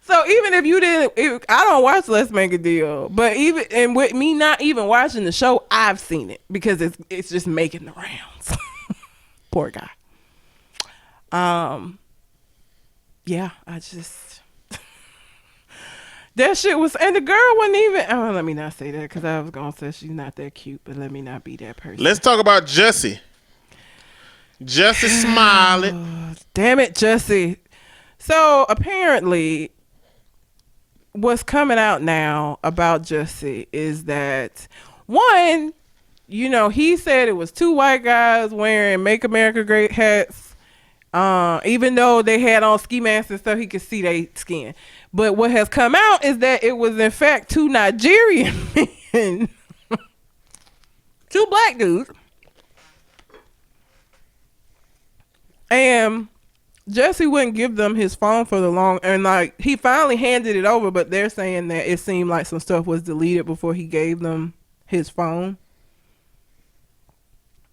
So even if you didn't, I don't watch Let's Make a Deal. But and with me not even watching the show, I've seen it. Because it's just making the rounds. Poor guy. Yeah, I just that shit was, and the girl wasn't even. Oh, let me not say that because I was gonna say she's not that cute, but let me not be that person. let's talk about Jussie Smollett. Damn it, Jussie. So apparently, what's coming out now about Jussie is that one, he said it was 2 white guys wearing "Make America Great" hats. Even though they had on ski masks and stuff, he could see their skin. But what has come out is that it was in fact 2 Nigerian men, 2 black dudes, and Jussie wouldn't give them his phone for the long, and like he finally handed it over, but they're saying that it seemed like some stuff was deleted before he gave them his phone.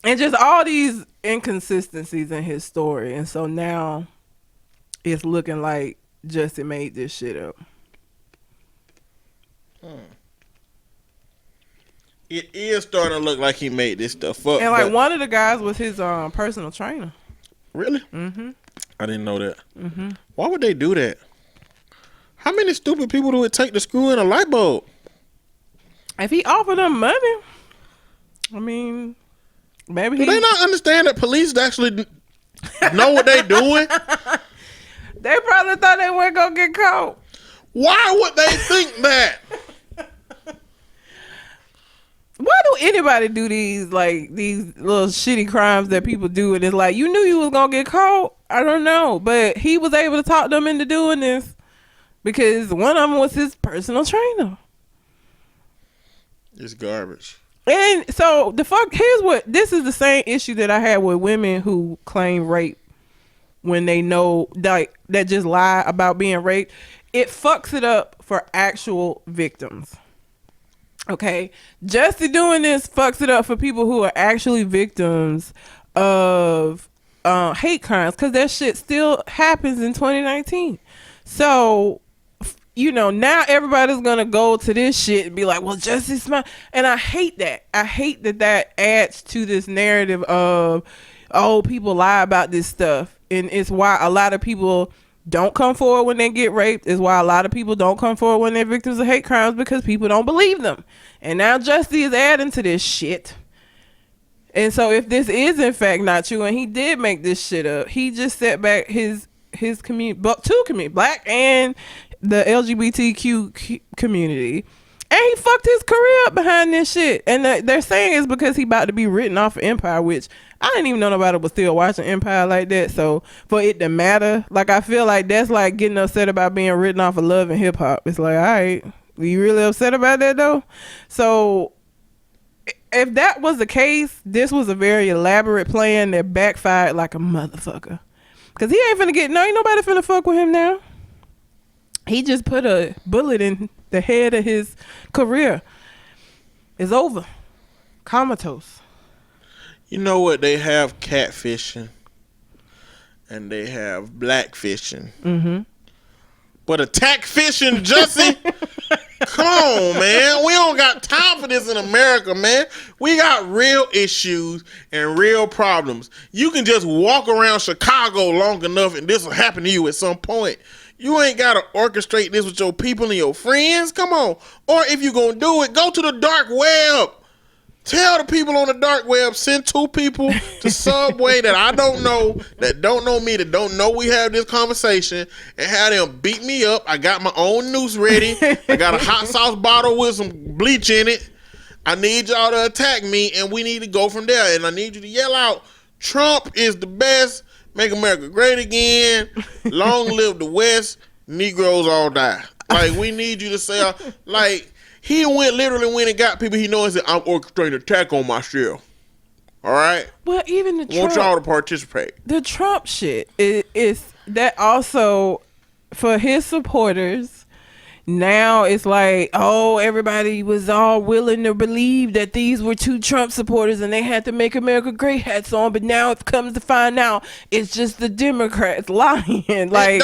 And just all these inconsistencies in his story. And so now it's looking like Jussie made this shit up. It is starting to look like he made this stuff up. And like one of the guys was his personal trainer. Really? Mm-hmm. I didn't know that. Mm-hmm. Why would they do that? How many stupid people do it take to screw in a light bulb? If he offered them money, I mean, maybe Do they not understand that police actually know what they doing? They probably thought they weren't gonna get caught. Why would they think that? Why do anybody do these little shitty crimes that people do? And it's like, you knew you was gonna get caught. I don't know, but he was able to talk them into doing this because one of them was his personal trainer. It's garbage. And so this is the same issue that I had with women who claim rape when they know like that just lie about being raped, it fucks it up for actual victims. Okay, Jussie doing this fucks it up for people who are actually victims of hate crimes, because that shit still happens in 2019. So, you know, now everybody's gonna go to this shit and be like, well, Jussie Smollett. And I hate that. I hate that adds to this narrative of, oh, people lie about this stuff. And it's why a lot of people don't come forward when they get raped. It's why a lot of people don't come forward when they're victims of hate crimes, because people don't believe them. And now Jussie is adding to this shit. And so if this is in fact not true, and he did make this shit up, he just set back his community, two community, black and the LGBTQ community, and he fucked his career up behind this shit. And they're saying it's because he about to be written off of Empire, which I didn't even know nobody was still watching Empire like that. So for it to matter, like, I feel like that's like getting upset about being written off of Love and Hip Hop. It's like, all right, you really upset about that though? So if that was the case, this was a very elaborate plan that backfired like a motherfucker. Cause he ain't ain't nobody finna fuck with him now. He just put a bullet in the head of his career. It's over. Comatose. You know what? They have catfishing and they have blackfishing. Mm-hmm. But attack fishing, Jussie? Come on, man. We don't got time for this in America, man. We got real issues and real problems. You can just walk around Chicago long enough and this will happen to you at some point. You ain't got to orchestrate this with your people and your friends. Come on. Or if you're going to do it, go to the dark web. Tell the people on the dark web, send 2 people to Subway that I don't know, that don't know me, that don't know we have this conversation, and have them beat me up. I got my own noose ready. I got a hot sauce bottle with some bleach in it. I need y'all to attack me, and we need to go from there. And I need you to yell out, Trump is the best. Make America great again. Long live the West. Negroes all die. Like, we need you to say, like, he literally went and got people he knows and said, I'm orchestrating an attack on myself. All right? Well, even the Trump. Want y'all to participate. The Trump shit is that also for his supporters. Now it's like, oh, everybody was all willing to believe that these were 2 Trump supporters and they had to make America great hats on, but now it comes to find out it's just the Democrats lying. Like,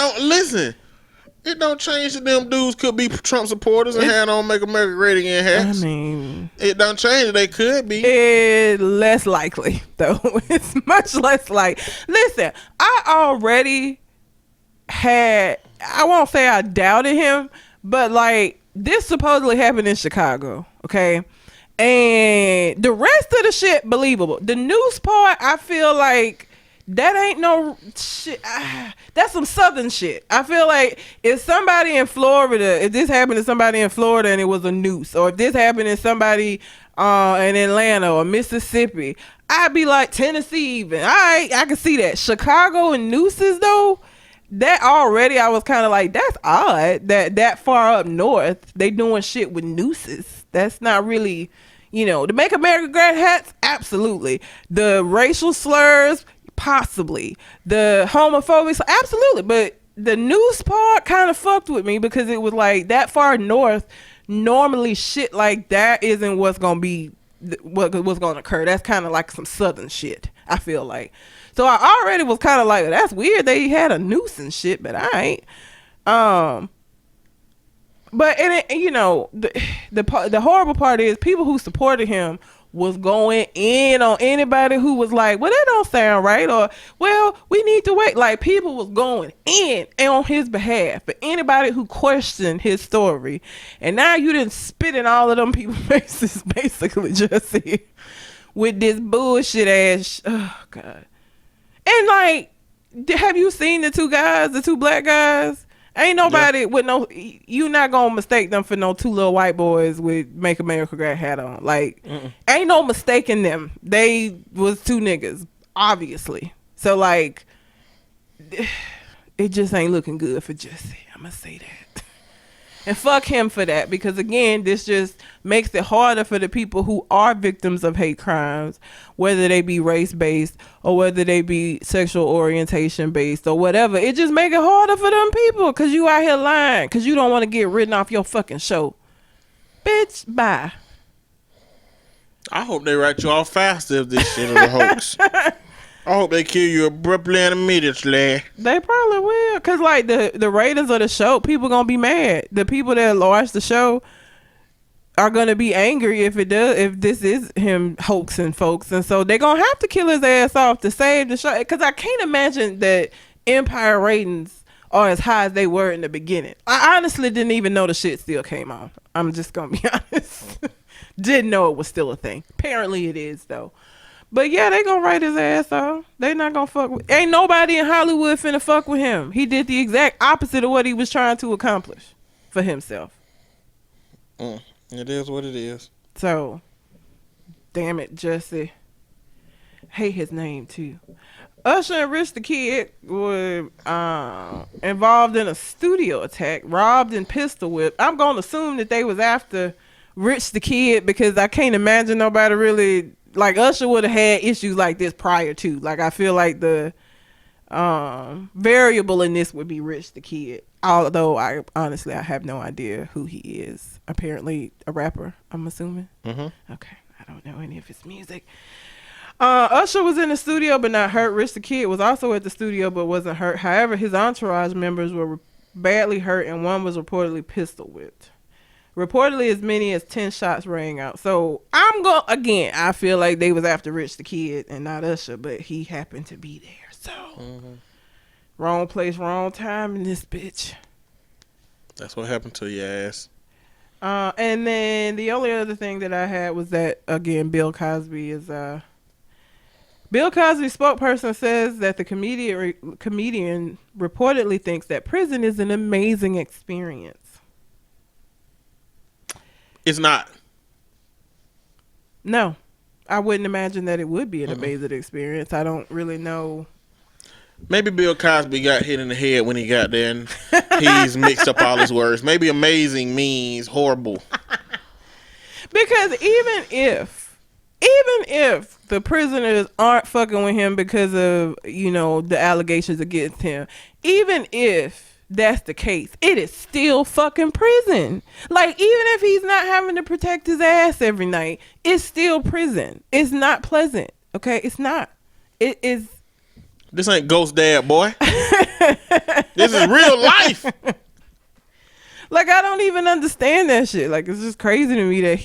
It don't change that them dudes could be Trump supporters and had on Make America Great Again hats. I mean, it don't change that they could be. It's less likely, though. It's much less likely. Listen, I already had, I won't say I doubted him, but like, this supposedly happened in Chicago, okay? And the rest of the shit, believable. The news part, I feel like, that ain't no shit. That's some Southern shit. I feel like if somebody in Florida, if this happened to somebody in Florida and it was a noose, or if this happened to somebody in Atlanta or Mississippi, I'd be like Tennessee even. All right, I can see that. Chicago and nooses though, that already I was kind of like, that's odd that far up north they doing shit with nooses. That's not really, you know, to Make America Great hats, absolutely. The racial slurs, possibly. The homophobic, absolutely. But the news part kind of fucked with me because it was like that far north, normally shit like that isn't what's gonna be what's gonna occur. That's kind of like some Southern shit, I feel like. So I already was kind of like, that's weird they had a noose and shit, but I ain't. But you know, the horrible part is people who supported him was going in on anybody who was like, well, that don't sound right, or, well, we need to wait. Like, people was going in on his behalf for anybody who questioned his story. And now you didn't spit in all of them people's faces, basically, Jussie, with this bullshit ass, oh, God. And, like, have you seen the 2 guys, the 2 black guys? Ain't nobody with no, you not gonna mistake them for no 2 little white boys with Make America Great hat on. Like, ain't no mistaking them. They was 2 niggas, obviously. So, like, it just ain't looking good for Jussie. I'm gonna say that. And fuck him for that, because again, this just makes it harder for the people who are victims of hate crimes, whether they be race-based or whether they be sexual orientation-based or whatever. It just make it harder for them people because you out here lying because you don't want to get written off your fucking show. Bitch, bye. I hope they write you off faster if this shit is a hoax. I hope they kill you abruptly and immediately. They probably will, cause like the ratings of the show, people gonna be mad. The people that watch the show are gonna be angry if this is him hoaxing folks, and so they're gonna have to kill his ass off to save the show. Cause I can't imagine that Empire ratings are as high as they were in the beginning. I honestly didn't even know the shit still came on. I'm just gonna be honest. Didn't know it was still a thing. Apparently it is though. But yeah, they gonna write his ass off. They not gonna fuck with. Ain't nobody in Hollywood finna fuck with him. He did the exact opposite of what he was trying to accomplish for himself. It is what it is. So, damn it, Jussie. Hate his name too. Usher and Rich the Kid were involved in a studio attack, robbed and pistol whipped. I'm gonna assume that they was after Rich the Kid because I can't imagine nobody really. Like Usher would have had issues like this prior to. Like I feel like the variable in this would be Rich the Kid. Although I honestly have no idea who he is. Apparently a rapper, I'm assuming. Mm-hmm. Okay, I don't know any of his music. Usher was in the studio but not hurt. Rich the Kid was also at the studio but wasn't hurt. However, his entourage members were badly hurt and one was reportedly pistol whipped. Reportedly, as many as 10 shots rang out. So, I feel like they was after Rich the Kid and not Usher, but he happened to be there. So, wrong place, wrong time in this bitch. That's what happened to your ass. And then the only other thing that I had was that, again, Bill Cosby is... Bill Cosby's spokesperson says that the comedian reportedly thinks that prison is an amazing experience. It's not. No, I wouldn't imagine that it would be an amazing experience. I don't really know. Maybe Bill Cosby got hit in the head when he got there and he's mixed up all his words. Maybe amazing means horrible. Because even if the prisoners aren't fucking with him because of, the allegations against him, even if that's the case, it is still fucking prison. Like, even if he's not having to protect his ass every night, it's still prison. It's not pleasant. Okay? It's not. It is. This ain't Ghost Dad, boy. This is real life. Like, I don't even understand that shit. Like, it's just crazy to me that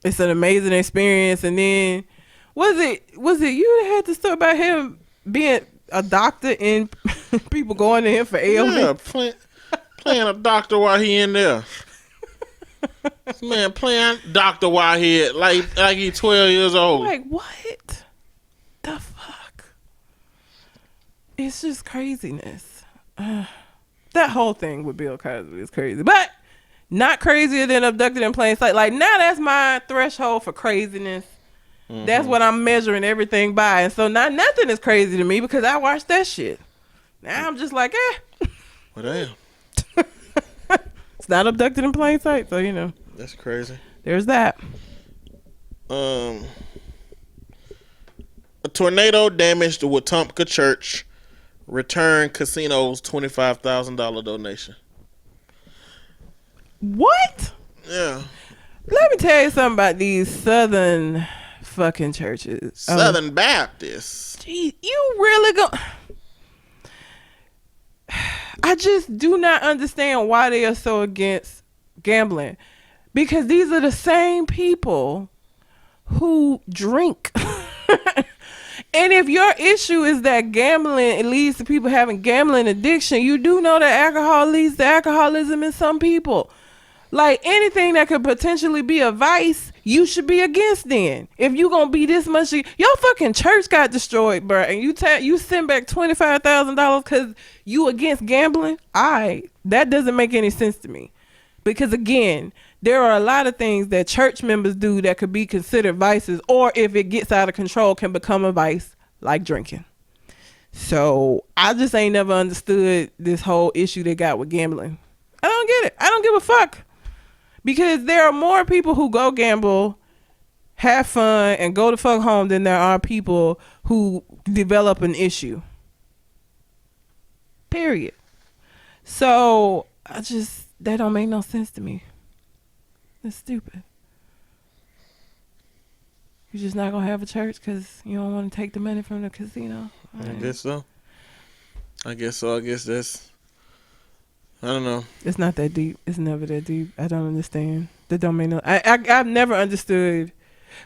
it's an amazing experience. And then, was it you that had the story about him being a doctor and people going to him for ailments? Yeah, playing a doctor while he in there. This man playing doctor while he like he 12 years old. Like, what the fuck? It's just craziness. That whole thing with Bill Cosby is crazy, but not crazier than abducted in plain sight. Like, now that's my threshold for craziness. Mm-hmm. That's what I'm measuring everything by. And so now nothing is crazy to me because I watched that shit. Now I'm just like, Well, damn. It's not abducted in plain sight. So, That's crazy. There's that. A tornado damaged the Wetumpka Church. Return casino's $25,000 donation. What? Yeah. Let me tell you something about these southern fucking churches. Southern Baptists. Gee, you really go... I just do not understand why they are so against gambling. Because these are the same people who drink. And if your issue is that gambling, it leads to people having gambling addiction, you do know that alcohol leads to alcoholism in some people. Like, anything that could potentially be a vice, you should be against then. If you gonna be this much, your fucking church got destroyed, bro, and you send back $25,000 because you against gambling. That doesn't make any sense to me. Because again, there are a lot of things that church members do that could be considered vices, or if it gets out of control, can become a vice, like drinking. So I just ain't never understood this whole issue they got with gambling. I don't get it. I don't give a fuck. Because there are more people who go gamble, have fun, and go the fuck home than there are people who develop an issue. Period. So that don't make no sense to me. It's stupid. You're just not gonna have a church because you don't want to take the money from the casino. I guess so. I guess that's, I don't know. It's not that deep. It's never that deep. I don't understand. That don't make no. I've never understood,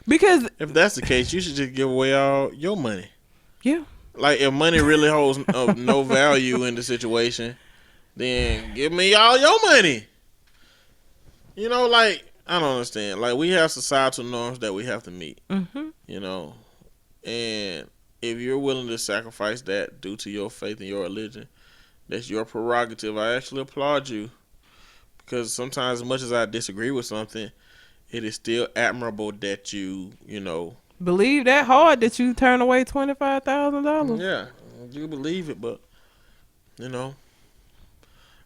because If that's the case, you should just give away all your money. yeah, Like, if money really holds no value in the situation, then give me all your money. You know, like, I don't understand. Like, we have societal norms that we have to meet. mm-hmm. You know, and if you're willing to sacrifice that due to your faith and your religion, that's your prerogative. I actually applaud you, because sometimes, as much as I disagree with something, it is still admirable that you know. Believe that hard that you turn away $25,000. Yeah, you believe it, but you know,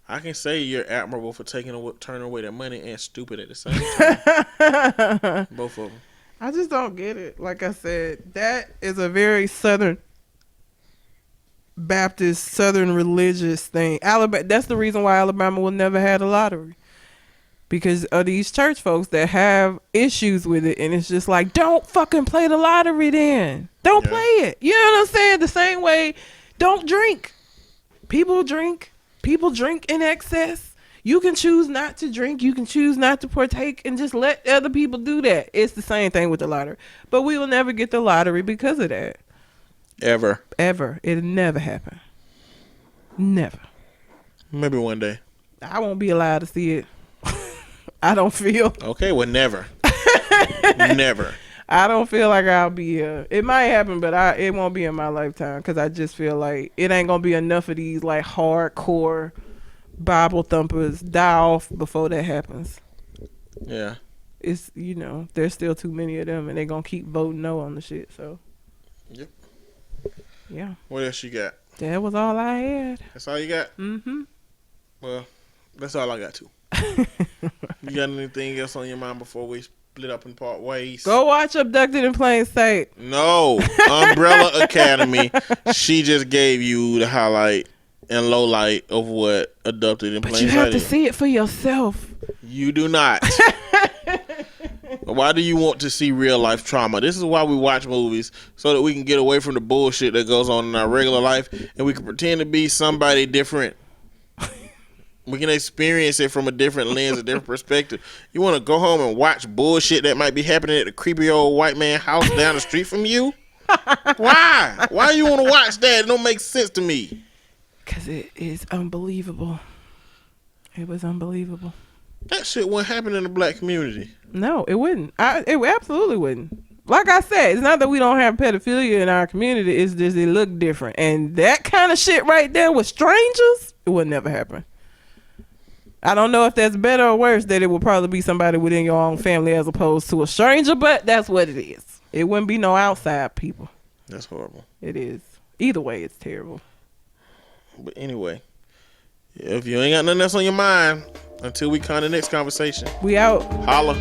I can say you're admirable for turning away that money, and stupid at the same time. Both of them. I just don't get it. Like I said, that is a very Southern Baptist, Southern religious thing. Alabama. That's the reason why Alabama will never have a lottery, because of these church folks that have issues with it, and it's just like, don't fucking play the lottery then. Don't play it. You know what I'm saying? The same way, don't drink. People drink. People drink in excess. You can choose not to drink. You can choose not to partake, and just let other people do that. It's the same thing with the lottery. But we will never get the lottery because of that. Ever. It'll never happen. Never. Maybe one day. I won't be allowed to see it. I don't feel. Okay, well, never. Never. I don't feel like I'll be here. It might happen, but it won't be in my lifetime, because I just feel like it ain't gonna be enough of these like hardcore Bible thumpers die off before that happens. Yeah. It's, there's still too many of them, and they're gonna keep voting no on the shit. So. Yep. Yeah. What else you got? That was all I had. That's all you got? Mm-hmm. Well, that's all I got too. You got anything else on your mind before we split up and part ways? Go watch Abducted in Plain Sight. No. Umbrella Academy. She just gave you the highlight and low light of what Abducted in Plain Sight is. But you have to see it for yourself. You do not. Why do you want to see real life trauma? This is why we watch movies, so that we can get away from the bullshit that goes on in our regular life, and we can pretend to be somebody different. We can experience it from a different lens, a different perspective. You want to go home and watch bullshit that might be happening at the creepy old white man house down the street from you? Why? Why you want to watch that? It don't make sense to me. Because it is unbelievable. It was unbelievable. That shit wouldn't happen in the black community. No, it wouldn't. It absolutely wouldn't. Like I said, it's not that we don't have pedophilia in our community. It's just it look different. And that kind of shit right there with strangers, it would never happen. I don't know if that's better or worse, that it would probably be somebody within your own family as opposed to a stranger, but that's what it is. It wouldn't be no outside people. That's horrible. It is. Either way, it's terrible. But anyway, if you ain't got nothing else on your mind, until we come to the next conversation, We out. holla.